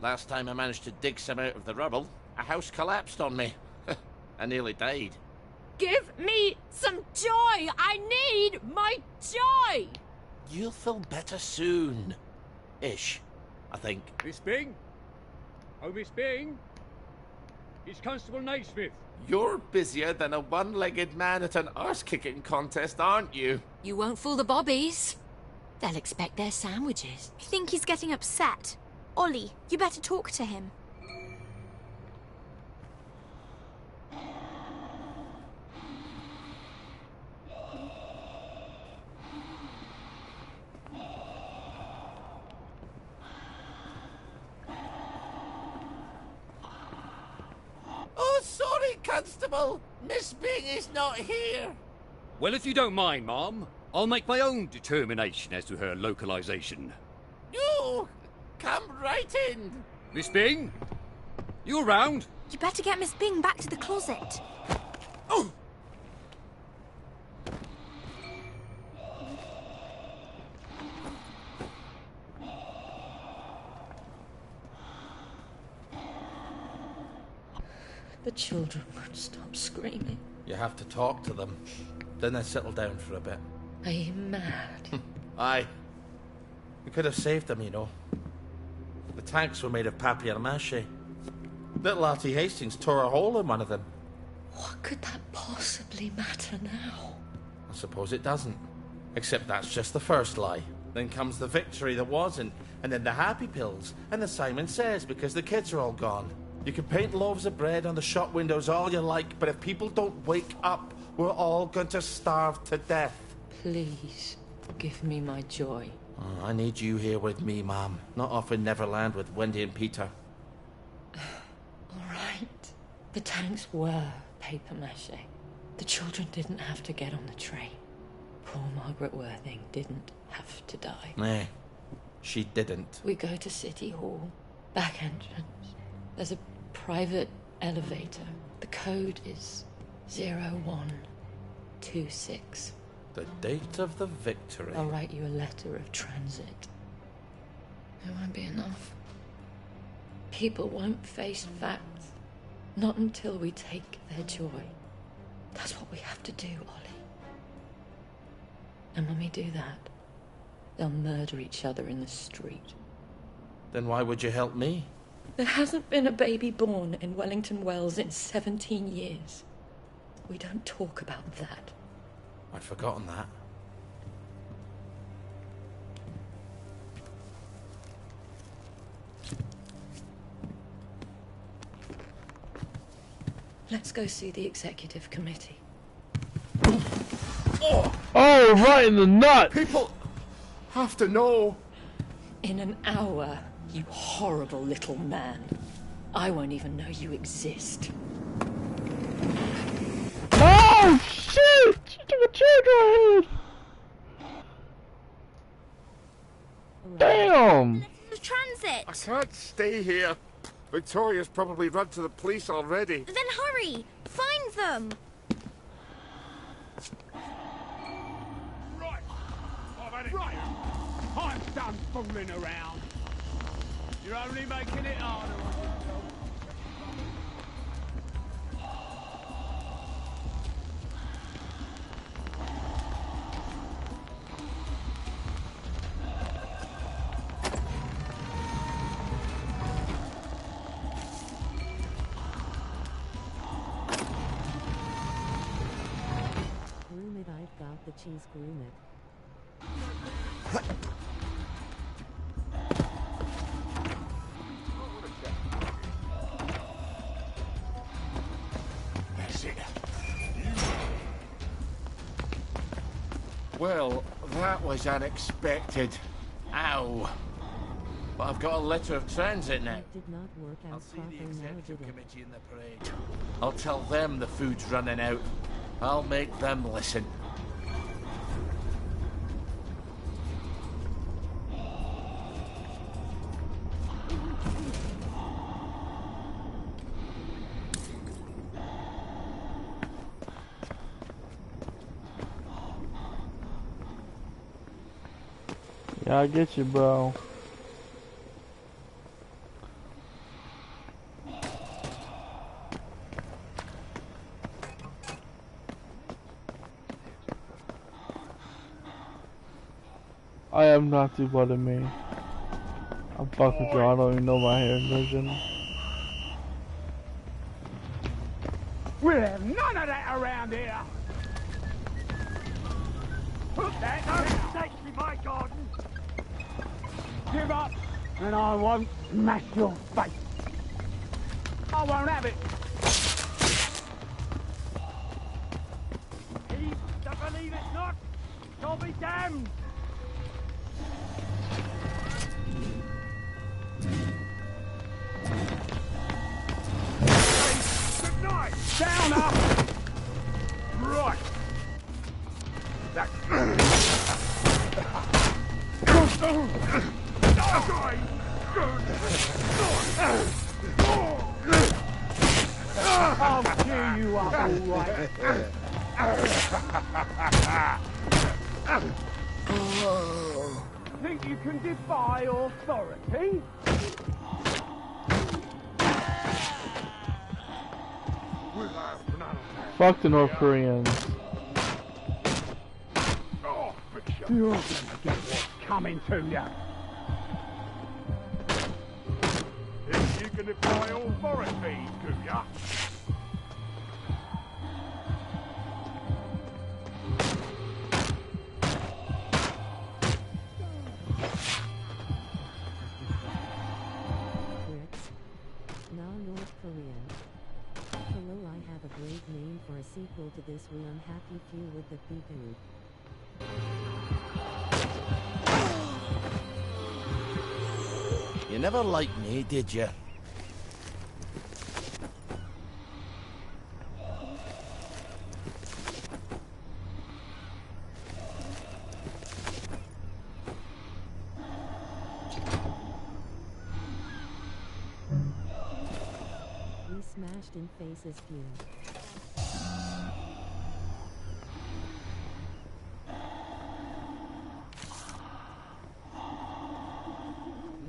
[SPEAKER 14] Last time I managed to dig some out of the rubble, a house collapsed on me. I nearly died.
[SPEAKER 16] Give me some joy! I need my joy!
[SPEAKER 14] You'll feel better soon. Ish, I think.
[SPEAKER 19] Miss Bing? Oh, Miss Bing? It's Constable Naismith.
[SPEAKER 14] You're busier than a one-legged man at an arse-kicking contest, aren't you?
[SPEAKER 16] You won't fool the bobbies. They'll expect their sandwiches.
[SPEAKER 4] I think he's getting upset. Ollie, you better talk to him.
[SPEAKER 14] Oh, sorry, Constable. Miss Bing is not here.
[SPEAKER 19] Well, if you don't mind, Ma'am, I'll make my own determination as to her localization.
[SPEAKER 14] No, come right in.
[SPEAKER 19] Miss Bing? You around?
[SPEAKER 4] You better get Miss Bing back to the closet.
[SPEAKER 14] Oh!
[SPEAKER 18] The children won't stop screaming.
[SPEAKER 6] You have to talk to them. Then they settle down for a bit.
[SPEAKER 18] Are you mad?
[SPEAKER 14] Aye.
[SPEAKER 6] We could have saved them, you know. The tanks were made of papier-mâché. Little Artie Hastings tore a hole in one of them.
[SPEAKER 18] What could that possibly matter now?
[SPEAKER 6] I suppose it doesn't. Except that's just the first lie. Then comes the victory that wasn't, and then the happy pills, and the Simon Says because the kids are all gone. You can paint loaves of bread on the shop windows all you like, but if people don't wake up, we're all going to starve to death.
[SPEAKER 18] Please, give me my joy.
[SPEAKER 6] Oh, I need you here with me, Mom. Not off in Neverland with Wendy and Peter.
[SPEAKER 18] All right. The tanks were papier-mâché. The children didn't have to get on the train. Poor Margaret Worthing didn't have to die.
[SPEAKER 6] Nah, she didn't.
[SPEAKER 18] We go to City Hall, back entrance. There's a private elevator. The code is 0126.
[SPEAKER 6] The date of the victory.
[SPEAKER 18] I'll write you a letter of transit. It won't be enough. People won't face facts. Not until we take their joy. That's what we have to do, Ollie. And when we do that, they'll murder each other in the street.
[SPEAKER 6] Then why would you help me?
[SPEAKER 18] There hasn't been a baby born in Wellington Wells in 17 years. We don't talk about that.
[SPEAKER 6] I'd forgotten that.
[SPEAKER 18] Let's go see the executive committee.
[SPEAKER 12] Oh, right in the nuts!
[SPEAKER 14] People have to know.
[SPEAKER 18] In an hour, you horrible little man. I won't even know you exist.
[SPEAKER 12] Oh, shit! She took a chair to her head! Damn!
[SPEAKER 4] The transit!
[SPEAKER 14] I can't stay here. Victoria's probably run to the police already.
[SPEAKER 4] Then hurry! Find them!
[SPEAKER 8] Right. I've had it. Right. I'm done fooling around. You're only making it harder on yourself.
[SPEAKER 11] Groom it, I've got the cheese, groom it.
[SPEAKER 14] That's it. Well, that was unexpected. Ow. But I've got a letter of transit now.
[SPEAKER 11] Did not work
[SPEAKER 14] I'll
[SPEAKER 11] out
[SPEAKER 14] see the
[SPEAKER 11] properly now,
[SPEAKER 14] executive
[SPEAKER 11] did it?
[SPEAKER 14] committee in the parade. I'll tell them the food's running out. I'll make them listen.
[SPEAKER 12] Yeah, I get you, bro. I am not too blood in me. I'm fucking with you, I don't even know my hair vision.
[SPEAKER 8] We'll have none of that around here. Put that down. That's my garden. Give up, and I won't smash your face. I won't have it. He's to believe it not. I'll be damned. Good night. Down up. Right. That. I'll cheer you up, all right. Think you can defy authority?
[SPEAKER 12] Fuck the North Koreans.
[SPEAKER 8] You're gonna get what's coming to you. can defy authority, do ya?
[SPEAKER 11] Brits. Now North Korean. Hello, I have a great name for a sequel to this We Unhappy Few with the People.
[SPEAKER 6] You never liked me, did you?
[SPEAKER 11] We smashed in faces few.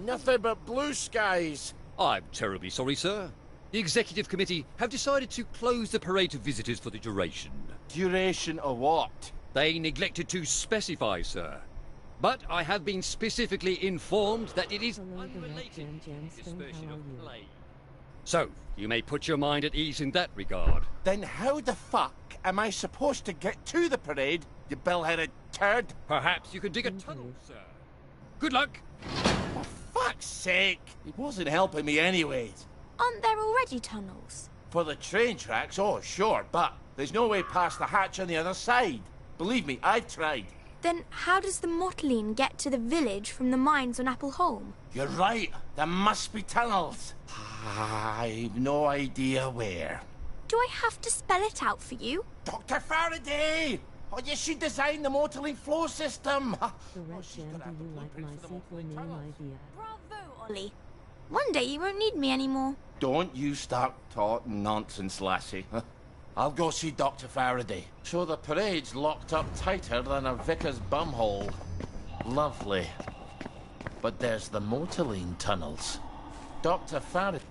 [SPEAKER 1] Nothing but blue skies.
[SPEAKER 19] I'm terribly sorry, sir. The Executive Committee have decided to close the parade to visitors for the duration.
[SPEAKER 6] Duration of what?
[SPEAKER 19] They neglected to specify, sir. But I have been specifically informed that it is unrelated to the dispersion of plague. So, you may put your mind at ease in that regard.
[SPEAKER 6] Then how the fuck am I supposed to get to the parade, you bell-headed turd?
[SPEAKER 19] Perhaps you could dig a tunnel, sir. Good luck!
[SPEAKER 6] For fuck's sake! It wasn't helping me anyways.
[SPEAKER 4] Aren't there already tunnels?
[SPEAKER 6] For the train tracks, oh sure, but there's no way past the hatch on the other side. Believe me, I've tried.
[SPEAKER 4] Then how does the Morteline get to the village from the mines on Appleholme?
[SPEAKER 6] You're right, there must be tunnels. I've no idea where.
[SPEAKER 4] Do I have to spell it out for you?
[SPEAKER 6] Dr. Faraday! Oh, you should design the Morteline flow system.
[SPEAKER 11] The Red Jam, do you like my sequel name idea?
[SPEAKER 4] Bravo, Ollie. One day you won't need me anymore.
[SPEAKER 6] Don't you start talking nonsense, lassie. I'll go see Dr. Faraday. So the parade's locked up tighter than a vicar's bumhole. Lovely. But there's the Morteline tunnels. Dr. Faraday...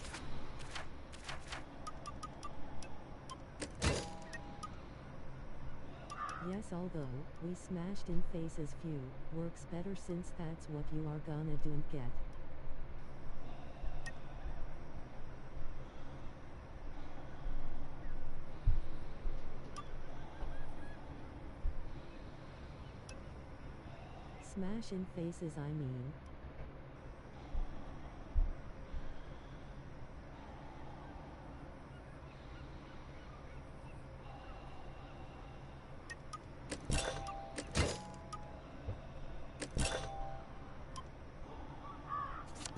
[SPEAKER 11] Yes, although we smashed in faces few, works better since that's what you are gonna do and get. Smash in faces, I mean.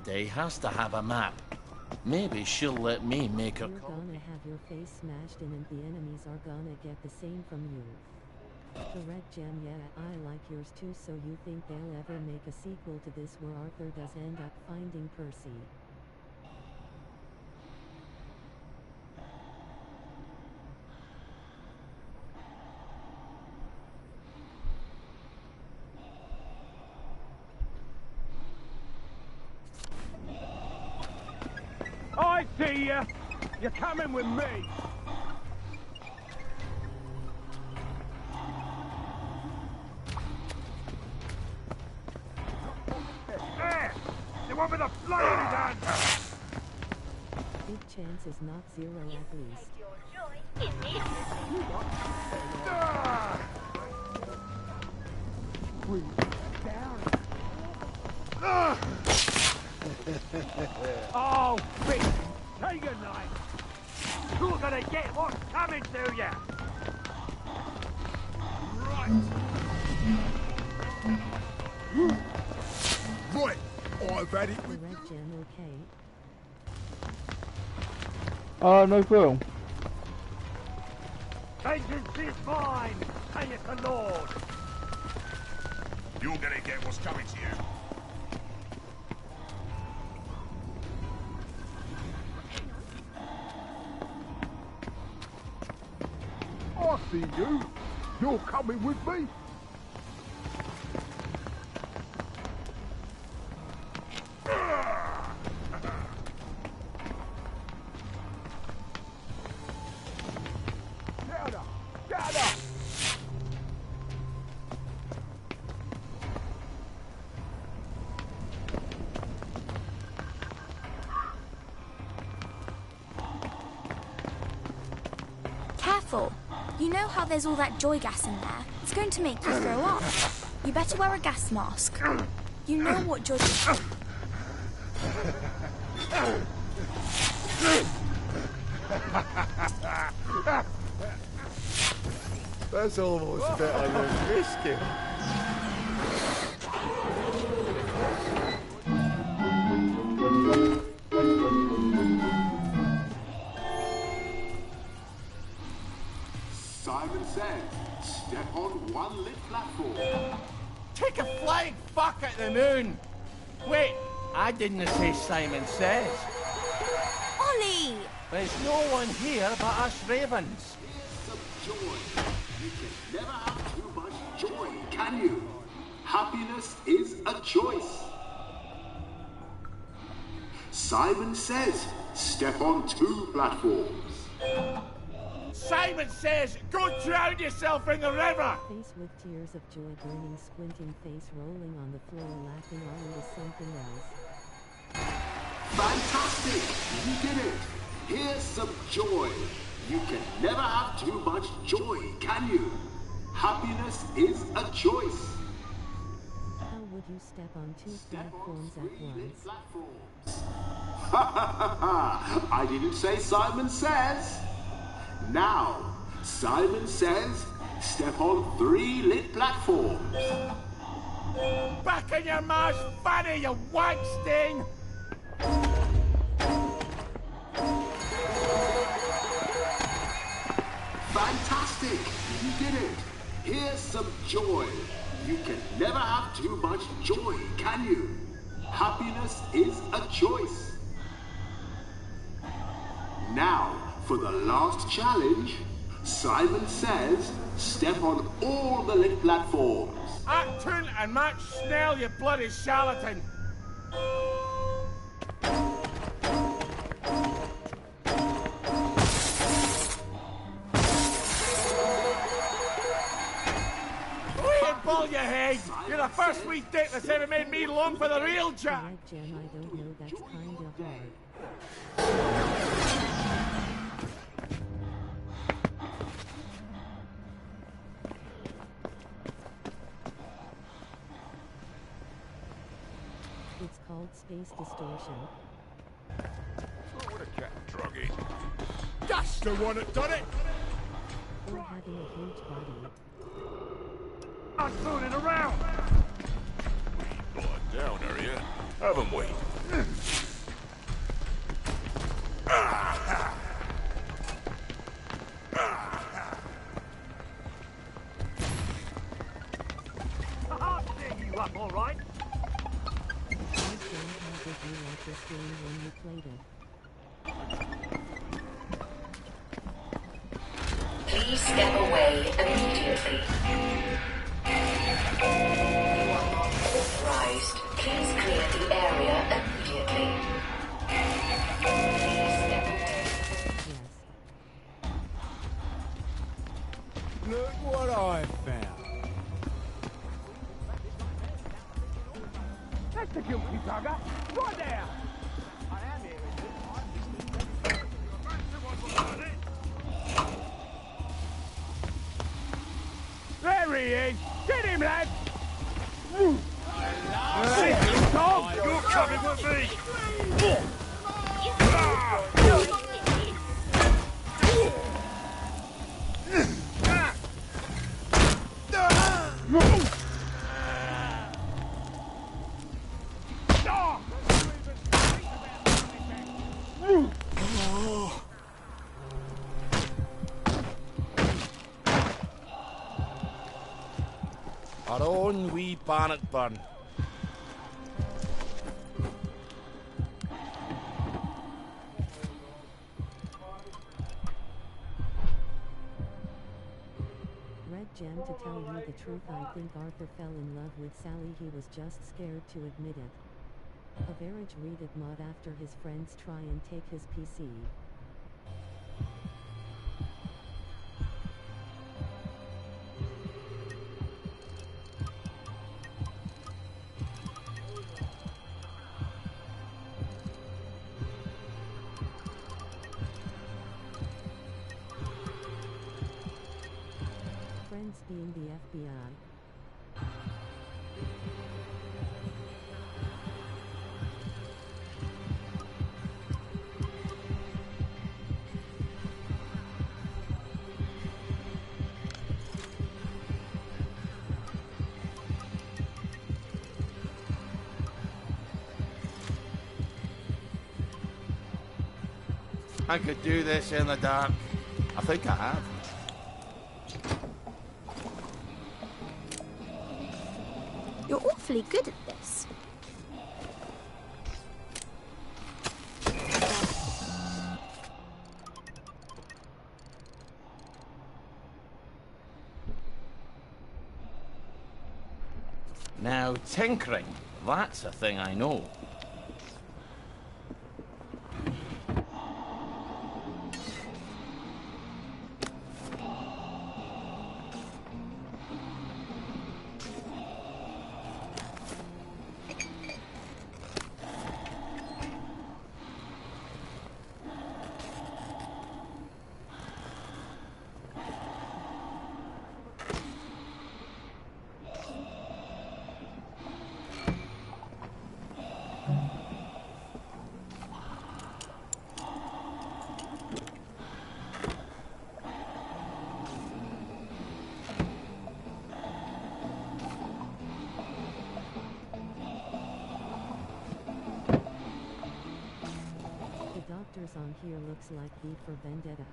[SPEAKER 6] Day has to have a map. Maybe she'll let me make a
[SPEAKER 11] You're gonna have your face smashed in and the enemies are gonna get the same from you. The Red Gem, yeah, I like yours too, so you think they'll ever make a sequel to this where Arthur does end up finding Percy?
[SPEAKER 8] I see ya! You're coming with me! There! The one with the flame in his hand!
[SPEAKER 11] Big chance is not zero at least.
[SPEAKER 8] Oh, bitch! Take a knife! You're gonna get what's coming to you!
[SPEAKER 2] Right, I've had it with...
[SPEAKER 11] The Red Gem, okay?
[SPEAKER 12] No clue.
[SPEAKER 8] Vengeance is mine, saith the Lord!
[SPEAKER 2] You're gonna get what's coming to you.
[SPEAKER 8] I see you! You're coming with me! Gather! Gather!
[SPEAKER 4] You know how there's all that joy gas in there? It's going to make you throw up. You better wear a gas mask. You know what joy...
[SPEAKER 1] That's almost better than whiskey.
[SPEAKER 20] Simon says, step on one lit platform.
[SPEAKER 6] Take a flying fuck at the moon! Wait, I didn't say Simon says.
[SPEAKER 4] Ollie!
[SPEAKER 6] There's no one here but us ravens.
[SPEAKER 20] Here's some joy. You can never have too much joy, can you? Happiness is a choice. Simon says, step on 2 platforms.
[SPEAKER 1] Simon says, go drown yourself in the river!
[SPEAKER 11] Face with tears of joy burning, squinting face rolling on the floor, laughing all is something else.
[SPEAKER 20] Fantastic! You did it! Here's some joy. You can never have too much joy, can you? Happiness is a choice.
[SPEAKER 11] How would you step on 2 platforms at once?
[SPEAKER 20] Ha ha ha ha! I didn't say Simon says. Now, Simon says, step on 3 lit platforms.
[SPEAKER 1] Back in your ma's fanny, you wank sting!
[SPEAKER 20] Fantastic! You did it! Here's some joy. You can never have too much joy, can you? Happiness is a choice. Now, for the last challenge, Simon says, step on all the lit platforms.
[SPEAKER 1] Act tune and match Snell, you bloody charlatan! Ball your head! You're the first wee dick that's ever made me long for the real Jack!
[SPEAKER 11] Red Gem, I don't know, that's kinda hard. It's called space distortion.
[SPEAKER 1] What a cat druggy. That's the one that done it!
[SPEAKER 11] Or having a huge body.
[SPEAKER 1] I'm fooling around!
[SPEAKER 21] Blood down, are you? Haven't we?
[SPEAKER 8] I'll dig you up, all right?
[SPEAKER 11] Red Gem, how did you like this game when you played it?
[SPEAKER 22] Please step away immediately. You are not authorized. Please clear the area immediately. Please step away.
[SPEAKER 1] Look what I found. That's the guilty bugger. Right there. I am here. There he is. Get him, lad. Dog, you're coming with me. Our own wee Barnet burn.
[SPEAKER 11] Red Gem, to tell you the truth, I think Arthur fell in love with Sally. He was just scared to admit it. Average read it mod after his friends try and take his PC. being the FBI.
[SPEAKER 6] I could do this in the dark. I think I have.
[SPEAKER 4] You're awfully good at this.
[SPEAKER 6] Now, tinkering. That's a thing I know.
[SPEAKER 11] Doctors on here looks like V for Vendetta.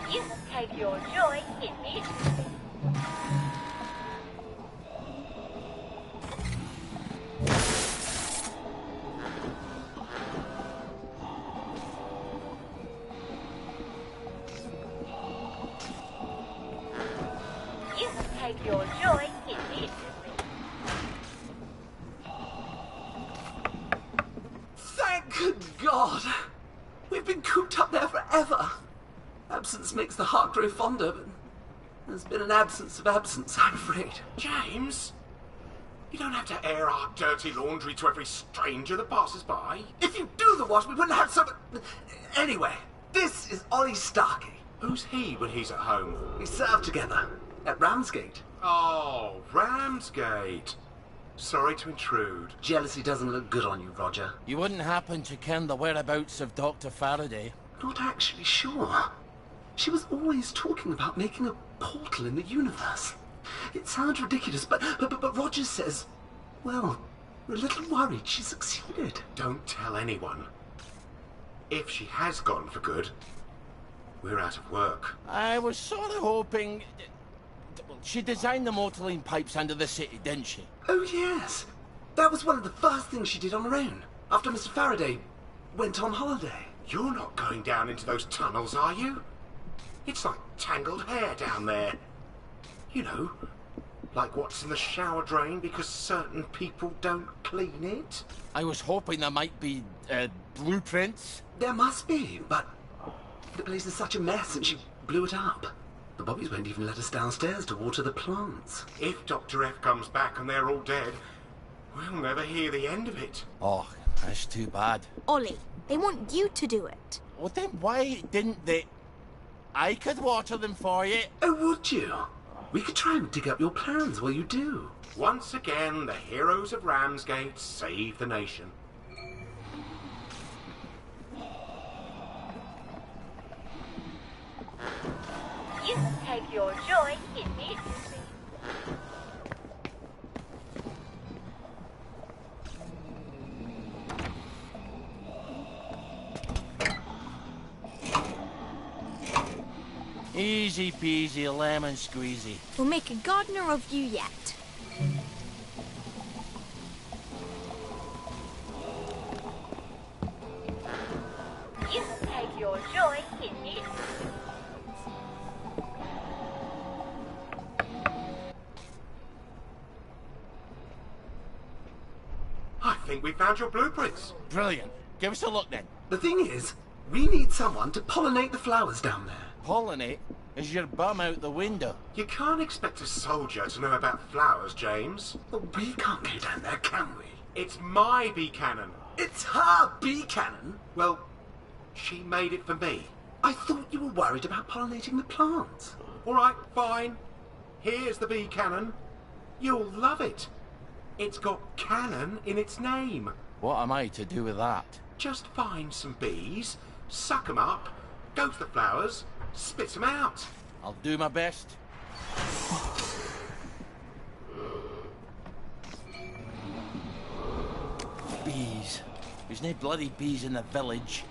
[SPEAKER 22] You take your joy in it. You take your joy in it.
[SPEAKER 7] Thank God! We've been cooped up there forever. Absence makes the heart grow fonder, but there's been an absence of absence, I'm afraid.
[SPEAKER 2] James, you don't have to air our dirty laundry to every stranger that passes by.
[SPEAKER 7] If you do the wash, we wouldn't have so... Anyway, this is Ollie Starkey.
[SPEAKER 2] Who's he when he's at home?
[SPEAKER 7] We served together at Ramsgate.
[SPEAKER 2] Oh, Ramsgate. Sorry to intrude.
[SPEAKER 7] Jealousy doesn't look good on you, Roger.
[SPEAKER 6] You wouldn't happen to ken the whereabouts of Dr. Faraday?
[SPEAKER 7] Not actually sure. She was always talking about making a portal in the universe. It sounds ridiculous, but Roger says, well, we're a little worried she succeeded.
[SPEAKER 2] Don't tell anyone. If she has gone for good, we're out of work.
[SPEAKER 6] I was sort of hoping... She designed the motorline pipes under the city, didn't she?
[SPEAKER 7] Oh, yes. That was one of the first things she did on her own, after Mr. Faraday went on holiday.
[SPEAKER 2] You're not going down into those tunnels, are you? It's like tangled hair down there. You know, like what's in the shower drain because certain people don't clean it.
[SPEAKER 6] I was hoping there might be, blueprints.
[SPEAKER 7] There must be, but the place is such a mess and she blew it up. The Bobbies won't even let us downstairs to water the plants.
[SPEAKER 2] If Dr. F comes back and they're all dead, we'll never hear the end of it.
[SPEAKER 6] Oh, that's too bad.
[SPEAKER 4] Ollie, they want you to do it.
[SPEAKER 6] Well, then why didn't they... I could water them for you.
[SPEAKER 7] Oh, would you? We could try and dig up your plans while you do.
[SPEAKER 2] Once again, the heroes of Ramsgate save the nation.
[SPEAKER 22] You take your joy in it.
[SPEAKER 6] Easy peasy, lemon squeezy.
[SPEAKER 4] We'll make a gardener of you yet.
[SPEAKER 22] You take your joy in it.
[SPEAKER 2] we found your blueprints.
[SPEAKER 3] Brilliant. Give us a look then.
[SPEAKER 7] The thing is, we need someone to pollinate the flowers down there.
[SPEAKER 3] Pollinate? Is your bum out the window?
[SPEAKER 2] You can't expect a soldier to know about flowers, James.
[SPEAKER 7] Well, we can't go down there, can we?
[SPEAKER 2] It's my bee cannon.
[SPEAKER 7] It's her bee cannon?
[SPEAKER 2] Well, she made it for me.
[SPEAKER 7] I thought you were worried about pollinating the plants.
[SPEAKER 2] All right, fine. Here's the bee cannon. You'll love it. It's got cannon in its name.
[SPEAKER 3] What am I to do with that?
[SPEAKER 2] Just find some bees, suck 'em up, go to the flowers, spit 'em out.
[SPEAKER 3] I'll do my best. Bees. There's no bloody bees in the village.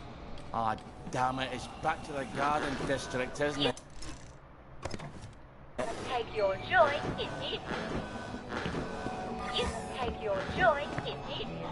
[SPEAKER 3] Ah, damn it, it's back to the garden district, isn't it?
[SPEAKER 22] Take your joy in it. You take your joy in it.